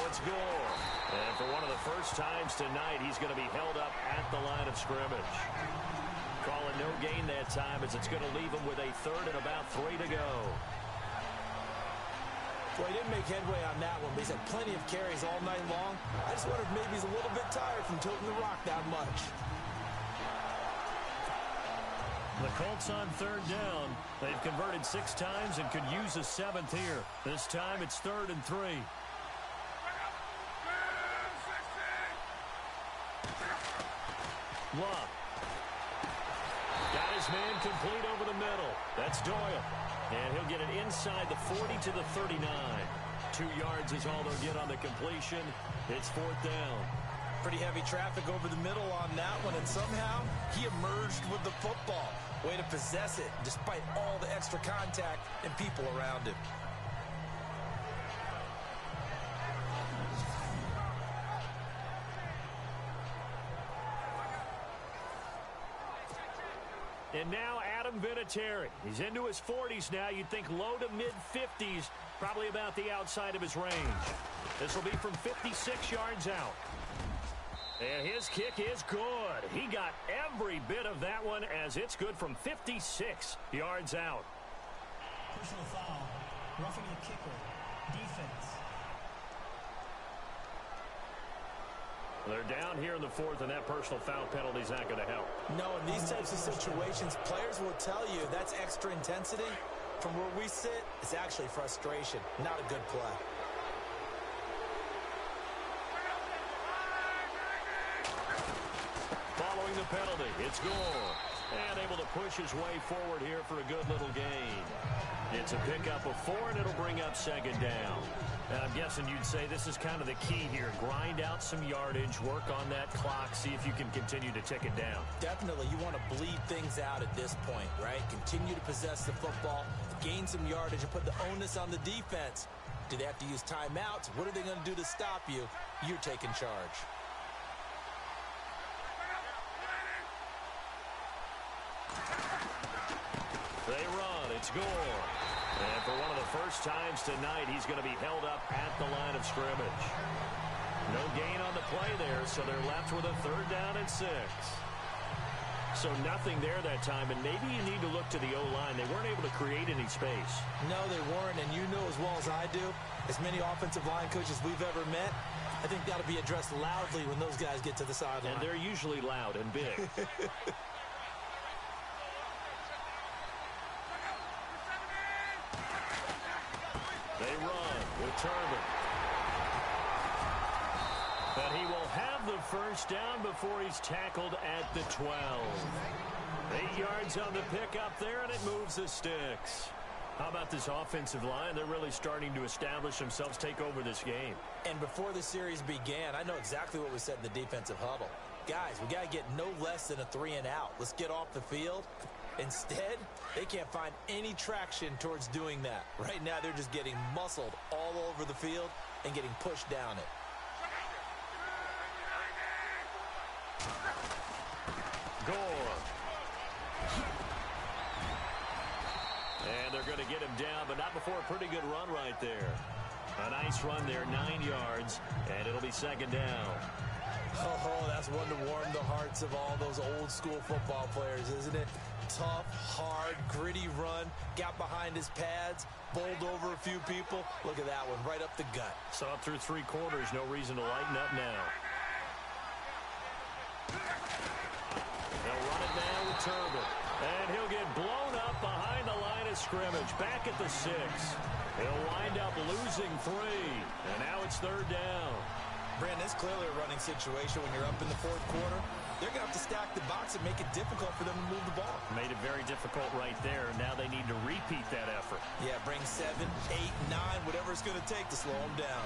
It's Gore. And for one of the first times tonight, he's going to be held up at the line of scrimmage. Calling no gain that time as it's going to leave him with a 3rd and about 3 to go. Well, he didn't make headway on that one, but he's had plenty of carries all night long. I just wonder if maybe he's a little bit tired from tilting the rock that much. The Colts on 3rd down. They've converted 6 times and could use a 7th here. This time it's 3rd and 3. Love. Got his man complete over the middle. That's Doyle. And he'll get it inside the 40 to the 39. 2 yards is all they'll get on the completion. It's 4th down. Pretty heavy traffic over the middle on that one, and somehow he emerged with the football. Way to possess it, despite all the extra contact and people around him. And now Adam Vinatieri. He's into his 40s now. You'd think low to mid-50s, probably about the outside of his range. This will be from 56 yards out. And his kick is good. He got every bit of that one as it's good from 56 yards out. Personal foul. Roughing the kicker. Defense. They're down here in the 4th, and that personal foul penalty is not going to help. No, in these types of situations, players will tell you that's extra intensity. From where we sit, it's actually frustration, not a good play. Following the penalty, it's Gore. And able to push his way forward here for a good little gain. It's a pickup of 4, and it'll bring up 2nd down. And I'm guessing you'd say this is kind of the key here. Grind out some yardage, work on that clock, see if you can continue to tick it down. Definitely, you want to bleed things out at this point, right? Continue to possess the football, gain some yardage, and put the onus on the defense. Do they have to use timeouts? What are they going to do to stop you? You're taking charge. They run. It's It's Gore. And for one of the first times tonight, he's going to be held up at the line of scrimmage. No gain on the play there, so they're left with a 3rd down and 6. So nothing there that time, and maybe you need to look to the O-line. They weren't able to create any space. No, they weren't, and you know as well as I do, as many offensive line coaches we've ever met, I think that'll be addressed loudly when those guys get to the sideline. And they're usually loud and big. They run with Turbin. But he will have the first down before he's tackled at the 12. 8 yards on the pickup there, and it moves the sticks. How about this offensive line? They're really starting to establish themselves, take over this game. And before the series began, I know exactly what we said in the defensive huddle. Guys, we got to get no less than a 3 and out. Let's get off the field. Instead, they can't find any traction towards doing that. Right now, they're just getting muscled all over the field and getting pushed down it. Gore. And they're going to get him down, but not before a pretty good run right there. A nice run there, 9 yards, and it'll be 2nd down. Oh, that's one to warm the hearts of all those old school football players, isn't it? Tough, hard, gritty run, got behind his pads, bowled over a few people. Look at that one, right up the gut. So up through 3 quarters, no reason to lighten up now. They'll run it now with Turbin. And he'll get blown up behind the line of scrimmage. Back at the 6. He'll wind up losing 3. And now it's 3rd down. Brandon, it's clearly a running situation when you're up in the 4th quarter. They're going to have to stack the box and make it difficult for them to move the ball. Made it very difficult right there. Now they need to repeat that effort. Yeah, bring 7, 8, 9, whatever it's going to take to slow them down.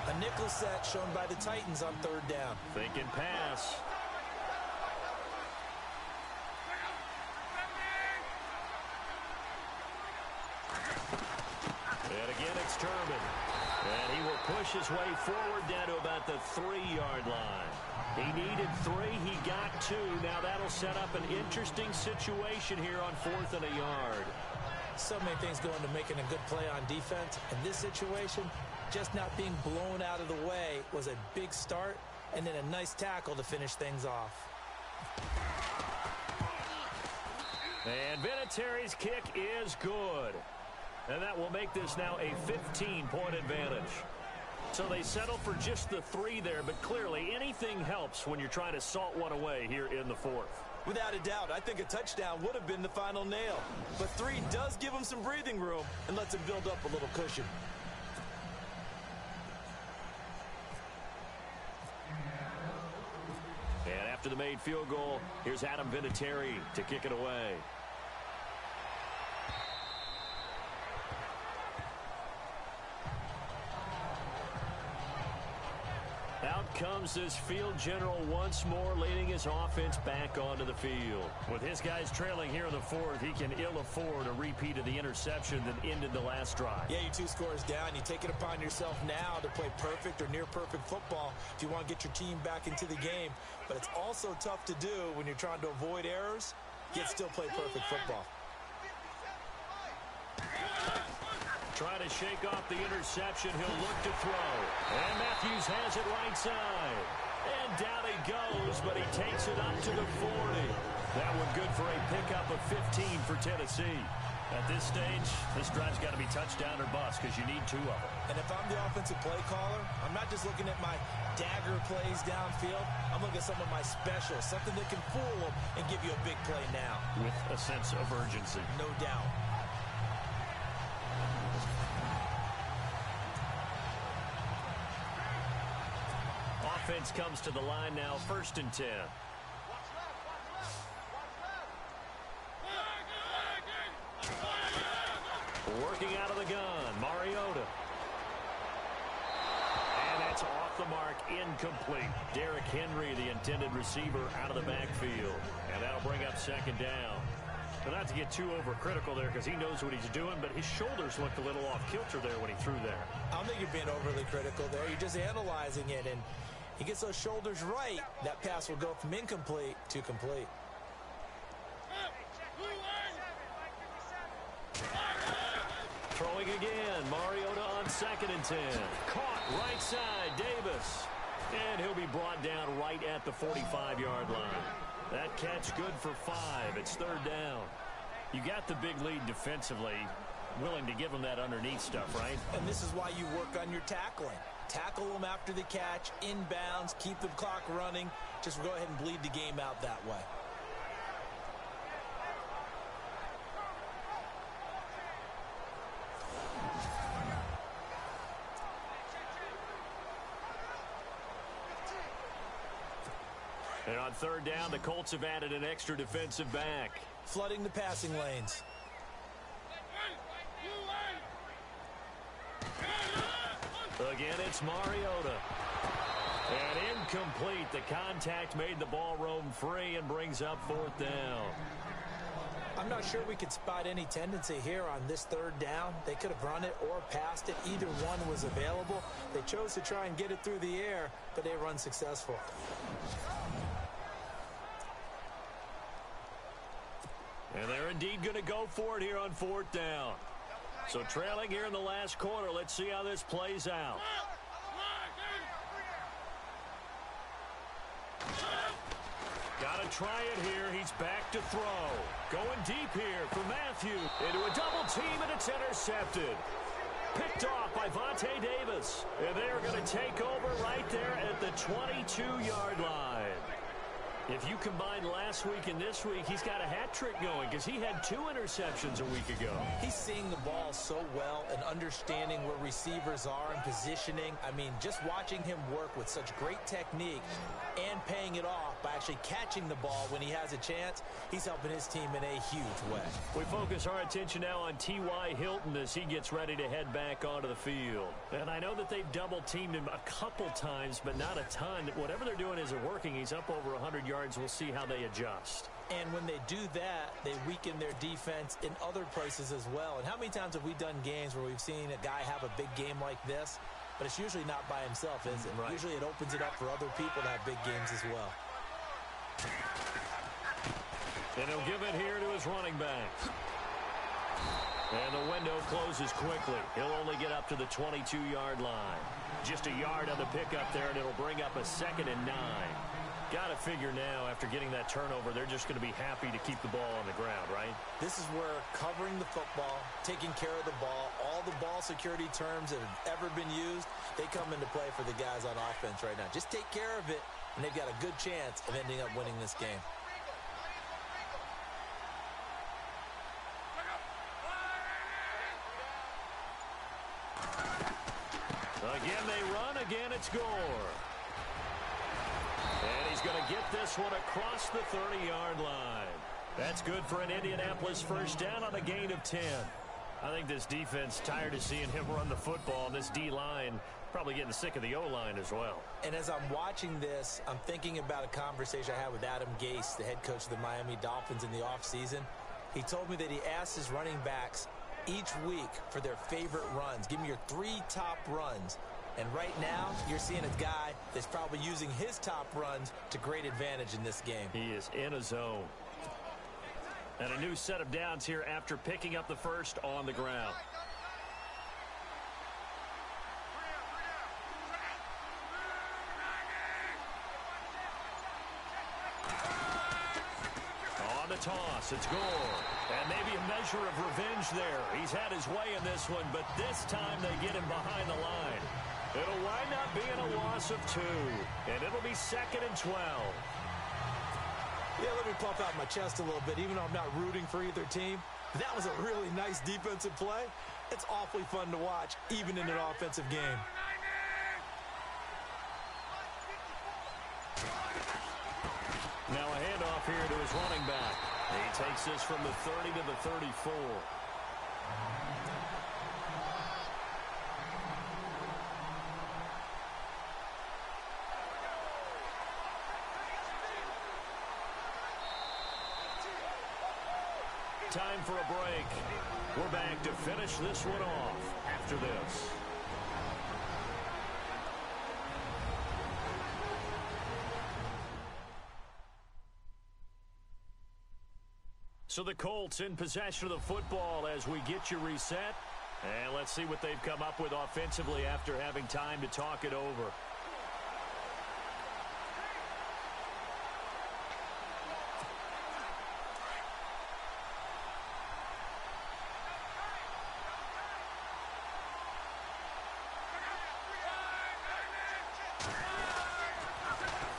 A nickel set shown by the Titans on 3rd down. Thinking pass. And again, it's Turbin. And he will push his way forward down to about the 3-yard line. He needed 3. He got 2. Now that'll set up an interesting situation here on 4th and a yard. So many things go into making a good play on defense. In this situation, just not being blown out of the way was a big start, and then a nice tackle to finish things off. And Vinatieri's kick is good. And that will make this now a 15-point advantage. So they settle for just the 3 there, but clearly anything helps when you're trying to salt one away here in the 4th. Without a doubt, I think a touchdown would have been the final nail. But 3 does give them some breathing room and lets them build up a little cushion. And after the made field goal, here's Adam Vinatieri to kick it away. Out comes this field general once more, leading his offense back onto the field. With his guys trailing here in the 4th, he can ill afford a repeat of the interception that ended the last drive. Yeah, you 2 scores down. You take it upon yourself now to play perfect or near perfect football if you want to get your team back into the game. But it's also tough to do when you're trying to avoid errors, yet still play perfect football. Trying to shake off the interception. He'll look to throw. And Matthews has it right side. And down he goes, but he takes it up to the 40. That one good for a pickup of 15 for Tennessee. At this stage, this drive's got to be touchdown or bust because you need 2 of them. And if I'm the offensive play caller, I'm not just looking at my dagger plays downfield. I'm looking at some of my specials, something that can fool them and give you a big play now. With a sense of urgency. No doubt. Offense comes to the line now, 1st and 10. Working out of the gun, Mariota. And that's off the mark, incomplete. Derrick Henry, the intended receiver, out of the backfield. And that'll bring up 2nd down. But not to get too overcritical there because he knows what he's doing, but his shoulders looked a little off kilter there when he threw there. I don't think you're being overly critical there. You're just analyzing it, and He gets those shoulders right, that pass will go from incomplete to complete. Throwing again, Mariota on 2nd and 10. Caught right side, Davis. And he'll be brought down right at the 45-yard line. That catch good for 5. It's 3rd down. You got the big lead defensively. Willing to give them that underneath stuff, right? And this is why you work on your tackling. Tackle them after the catch, inbounds, keep the clock running. Just go ahead and bleed the game out that way. And on 3rd down, the Colts have added an extra defensive back. Flooding the passing lanes. Again, it's Mariota. And incomplete. The contact made the ball roam free and brings up 4th down. I'm not sure we could spot any tendency here on this 3rd down. They could have run it or passed it. Either one was available. They chose to try and get it through the air, but they were unsuccessful. And they're indeed going to go for it here on 4th down. So trailing here in the last quarter, let's see how this plays out. Got to try it here. He's back to throw. Going deep here for Matthew. Into a double team, and it's intercepted. Picked off by Vontae Davis. And they're going to take over right there at the 22-yard line. If you combine last week and this week, he's got a hat trick going because he had 2 interceptions a week ago. He's seeing the ball so well and understanding where receivers are and positioning. I mean, just watching him work with such great technique and paying it off by actually catching the ball when he has a chance, he's helping his team in a huge way. We focus our attention now on T.Y. Hilton as he gets ready to head back onto the field. And I know that they've double-teamed him a couple times, but not a ton. Whatever they're doing isn't working. He's up over 100 yards. We'll see how they adjust. And when they do that, they weaken their defense in other places as well. And how many times have we done games where we've seen a guy have a big game like this, but it's usually not by himself, is it? Right. Usually it opens it up for other people to have big games as well. And he'll give it here to his running backs. And the window closes quickly. He'll only get up to the 22-yard line. Just a yard on the pickup there, and it'll bring up a 2nd and 9. Got to figure now, after getting that turnover, they're just going to be happy to keep the ball on the ground, right? This is where covering the football, taking care of the ball, all the ball security terms that have ever been used, they come into play for the guys on offense right now. Just take care of it, and they've got a good chance of ending up winning this game. Again, they run. Again, it's Gore. And he's going to get this one across the 30-yard line. That's good for an Indianapolis 1st down on a gain of 10. I think this defense tired of seeing him run the football. And this D-line probably getting sick of the O-line as well. And as I'm watching this, I'm thinking about a conversation I had with Adam Gase, the head coach of the Miami Dolphins in the offseason. He told me that he asked his running backs each week for their favorite runs. Give me your 3 top runs. And right now, you're seeing a guy that's probably using his top runs to great advantage in this game. He is in a zone. And a new set of downs here after picking up the first on the ground. On the toss, it's Gore. And maybe a measure of revenge there. He's had his way in this one, but this time they get him behind the line. It'll wind up being a loss of 2, and it'll be 2nd and 12. Yeah, let me puff out my chest a little bit, even though I'm not rooting for either team. That was a really nice defensive play. It's awfully fun to watch, even in an offensive game. Now a handoff here to his running back. He takes this from the 30 to the 34. Time for a break. We're back to finish this one off after this. So the Colts in possession of the football as we get you reset. And let's see what they've come up with offensively after having time to talk it over.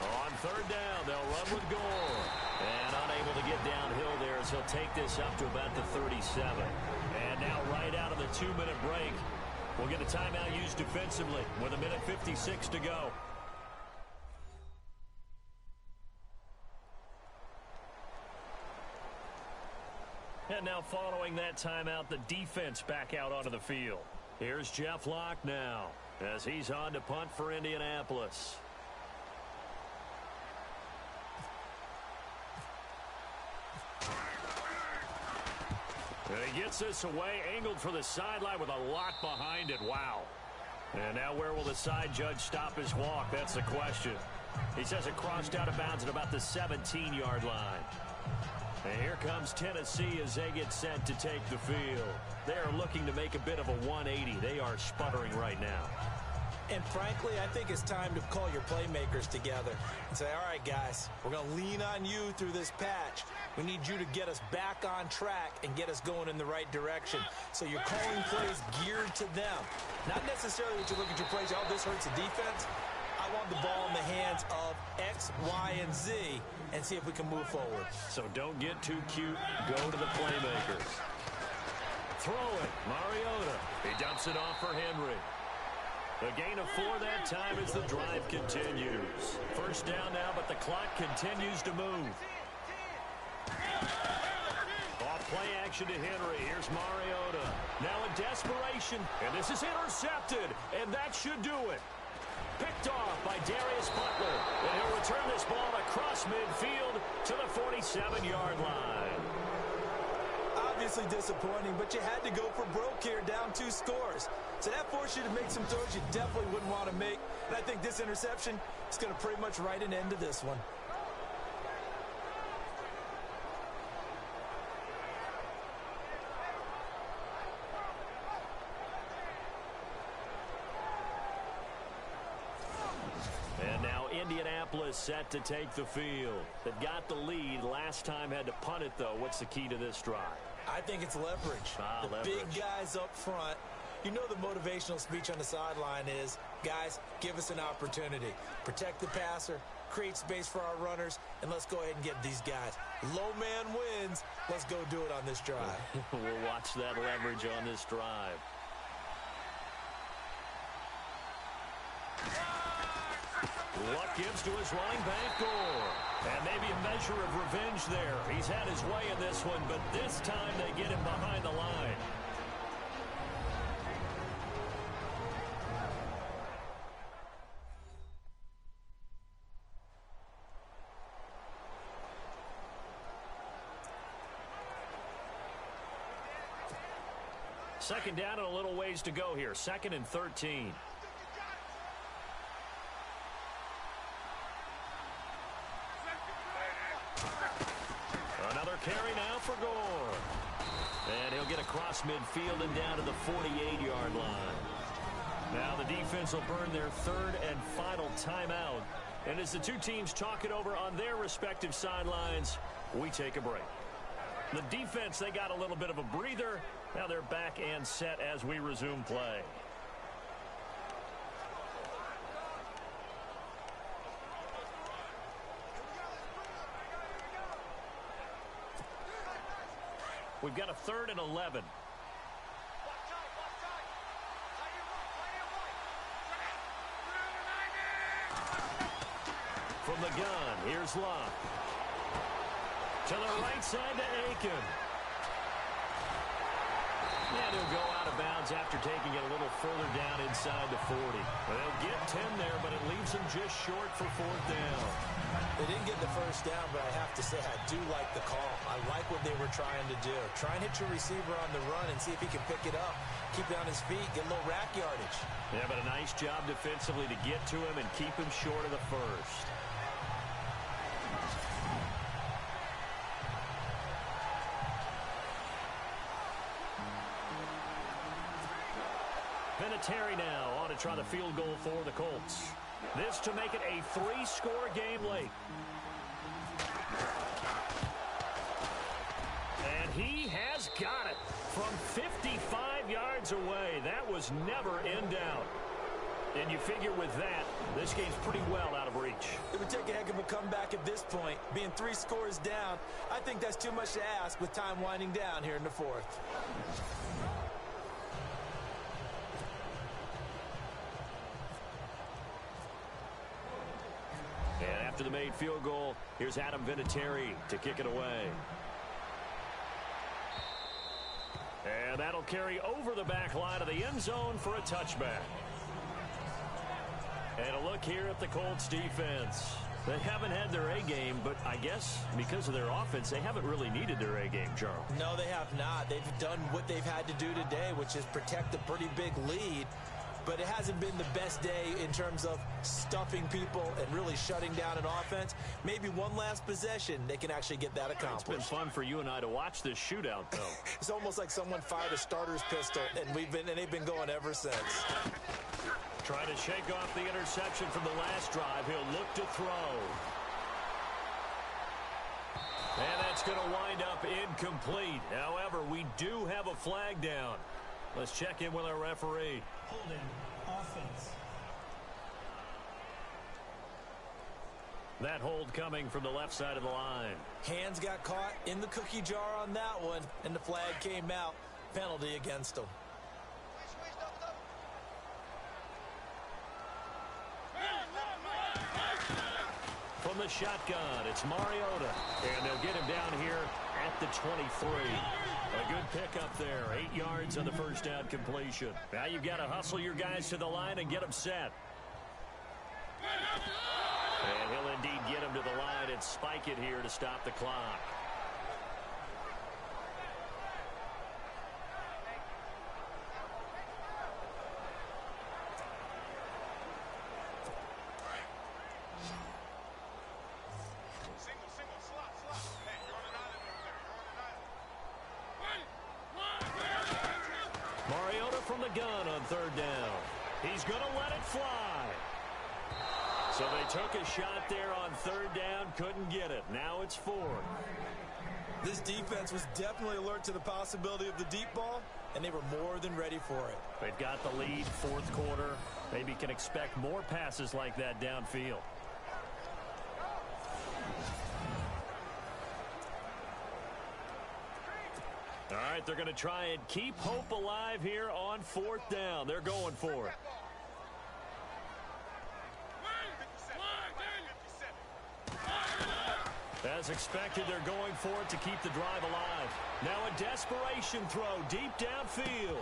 On third down, they'll run with Gore. And unable to get downhill there as he'll take this up to about the 37. And now right out of the 2-minute break, we'll get a timeout used defensively with 1:56 to go. And now following that timeout, the defense back out onto the field. Here's Jeff Locke now as he's on to punt for Indianapolis. And he gets this away, angled for the sideline with a lot behind it. Wow. And now where will the side judge stop his walk? That's the question. He says it crossed out of bounds at about the 17-yard line. And here comes Tennessee as they get set to take the field. They are looking to make a bit of a 180. They are sputtering right now. And frankly, I think it's time to call your playmakers together and say, all right, guys, we're going to lean on you through this patch. We need you to get us back on track and get us going in the right direction. So you're calling plays geared to them. Not necessarily that you look at your plays, oh, this hurts the defense. I want the ball in the hands of X, Y, and Z and see if we can move forward. So don't get too cute. Go to the playmakers. Throw it. Mariota. He dumps it off for Henry. A gain of 4 that time as the drive continues. First down now, but the clock continues to move. Off play action to Henry. Here's Mariota. Now in desperation. And this is intercepted. And that should do it. Picked off by Darius Butler. And he'll return this ball across midfield to the 47-yard line. Obviously disappointing, but you had to go for broke here, down 2 scores. So that forced you to make some throws you definitely wouldn't want to make. And I think this interception is going to pretty much write an end to this one. And now Indianapolis set to take the field. They've got the lead. Last time had to punt it, though. What's the key to this drive? I think it's leverage. The big guys up front. You know the motivational speech on the sideline is, guys, give us an opportunity. Protect the passer, create space for our runners, and let's go ahead and get these guys. Low man wins. Let's go do it on this drive. We'll watch that leverage on this drive. Luck gives to his running back, Gore. And maybe a measure of revenge there. He's had his way in this one, but this time they get him behind the line. Second down and a little ways to go here. 2nd and 13. Another carry now for Gore. And he'll get across midfield and down to the 48-yard line. Now the defense will burn their 3rd and final timeout. And as the two teams talk it over on their respective sidelines, we take a break. The defense, they got a little bit of a breather. Now they're back and set as we resume play. We've got a 3rd and 11. From the gun, here's Locke. To the right side to Aiken. And he'll go out of bounds after taking it a little further down inside the 40. Well, they'll get 10 there, but it leaves them just short for 4th down. They didn't get the first down, but I have to say I do like the call. I like what they were trying to do. Try and hit your receiver on the run and see if he can pick it up. Keep it on his feet, get a little rack yardage. Yeah, but a nice job defensively to get to him and keep him short of the first. Vinatieri now on to try the field goal for the Colts. This to make it a 3-score game late. And he has got it from 55 yards away. That was never in doubt. And you figure with that, this game's pretty well out of reach. It would take a heck of a comeback at this point. Being 3 scores down, I think that's too much to ask with time winding down here in the 4th. And after the made field goal, here's Adam Vinatieri to kick it away. And that'll carry over the back line of the end zone for a touchback. And a look here at the Colts defense. They haven't had their A game, but I guess because of their offense, they haven't really needed their A game, Charles. No, they have not. They've done what they've had to do today, which is protect a pretty big lead. But it hasn't been the best day in terms of stuffing people and really shutting down an offense. Maybe one last possession, they can actually get that accomplished. It's been fun for you and I to watch this shootout, though. It's almost like someone fired a starter's pistol, and they've been going ever since. Trying to shake off the interception from the last drive. He'll look to throw. And that's going to wind up incomplete. However, we do have a flag down. Let's check in with our referee. Holding offense. That hold coming from the left side of the line. Hands got caught in the cookie jar on that one, and the flag came out. Penalty against them. From the shotgun, it's Mariota. And they'll get him down here at the 23. A good pickup there. 8 yards on the first down completion. Now you've got to hustle your guys to the line and get them set. And he'll indeed get him to the line and spike it here to stop the clock. From the gun on third down. He's going to let it fly. So they took a shot there on third down, couldn't get it. Now it's 4. This defense was definitely alert to the possibility of the deep ball, and they were more than ready for it. They've got the lead, 4th quarter. Maybe can expect more passes like that downfield. All right, they're going to try and keep hope alive here on 4th down. They're going for it. As expected, they're going for it to keep the drive alive. Now a desperation throw deep downfield.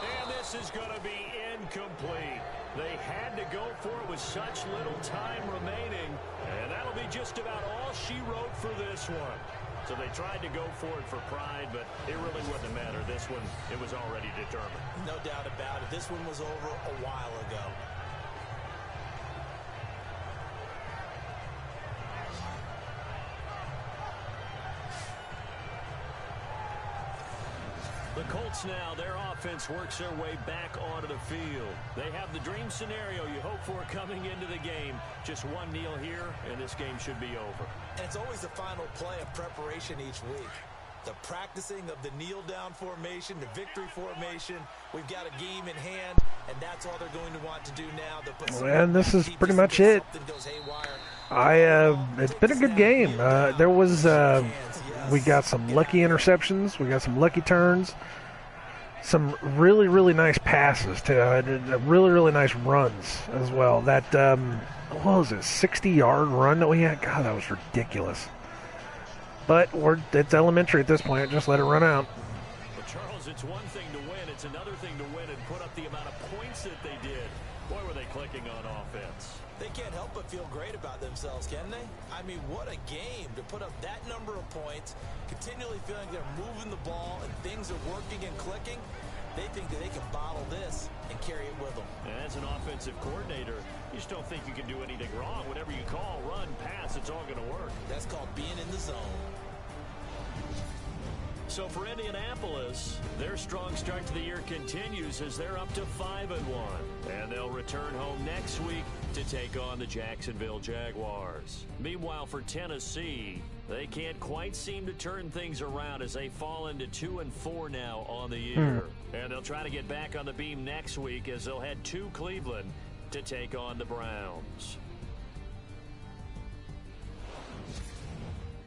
And this is going to be incomplete. They had to go for it with such little time remaining. And that'll be just about all she wrote for this one. So they tried to go for it for pride, but it really wouldn't matter. This one, it was already determined. No doubt about it. This one was over a while ago. The Colts now, their offense works their way back onto the field. They have the dream scenario you hope for coming into the game. Just one kneel here, and this game should be over. And it's always the final play of preparation each week. The practicing of the kneel-down formation, the victory formation. We've got a game in hand, and that's all they're going to want to do now. And this is pretty much it. It's been a good game. There was we got some lucky interceptions. We got some lucky turns. Some really, really nice passes too. Really, really nice runs as well. That what was it? 60-yard run that we had. God, that was ridiculous. But it's elementary at this point. Just let it run out. Well, Charles, it's one thing to win. It's another thing to win and put up the amount of points that they did. Boy, were they clicking on offense. They can't help but feel great about themselves, can they? I mean, what a game to put up that number of points, continually feeling they're moving the ball and things are working and clicking. They think that they can bottle this and carry it with them. And as an offensive coordinator, you just don't think you can do anything wrong. Whatever you call, run, pass, it's all going to work. That's called being in the zone. So for Indianapolis, their strong start to the year continues as they're up to 5-1. And they'll return home next week to take on the Jacksonville Jaguars. Meanwhile, for Tennessee, they can't quite seem to turn things around as they fall into 2-4 now on the year. And they'll try to get back on the beam next week as they'll head to Cleveland to take on the Browns.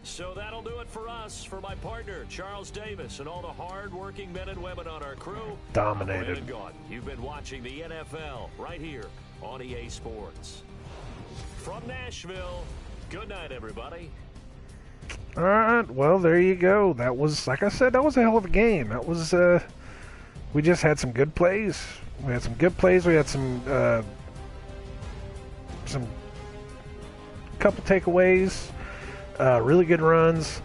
So that'll do it for us. For my partner, Charles Davis, and all the hard-working men and women on our crew. Dominated. I'm Brandon Gaudin. You've been watching the NFL right here on EA Sports. From Nashville, good night, everybody. All right, well, there you go. That was, like I said, that was a hell of a game. That was, we just had some good plays. We had some good plays. We had some couple takeaways. Really good runs.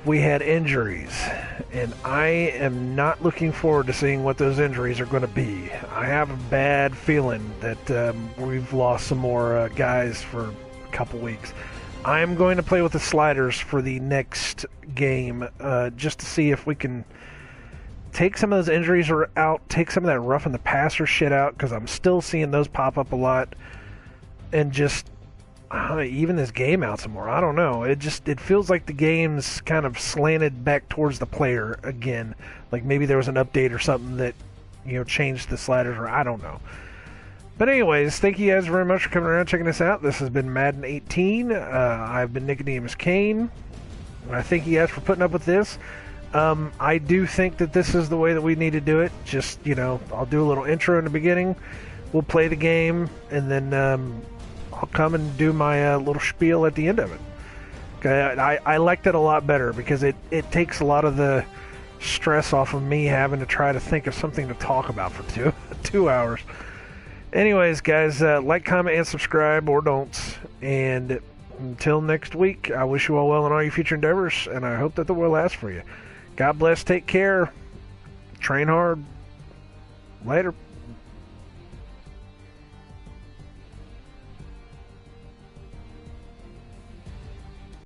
We had injuries, and I am not looking forward to seeing what those injuries are going to be. I have a bad feeling that we've lost some more guys for a couple weeks. I'm going to play with the sliders for the next game just to see if we can take some of those injuries out, take some of that roughing the passer shit out, because I'm still seeing those pop up a lot, and just even this game out some more. I don't know. It feels like the game's kind of slanted back towards the player again. Like maybe there was an update or something that, changed the sliders, or I don't know. But anyways, thank you guys very much for coming around and checking us out. This has been Madden 18. I've been nicodemoscain. I thank you guys for putting up with this. I do think that this is the way that we need to do it. Just, I'll do a little intro in the beginning. We'll play the game, and then I'll come and do my little spiel at the end of it. Okay, I liked it a lot better because it takes a lot of the stress off of me having to try to think of something to talk about for two hours. Anyways, guys, like, comment, and subscribe, or don't. And until next week, I wish you all well in all your future endeavors, and I hope that the world lasts for you. God bless, take care, train hard, later.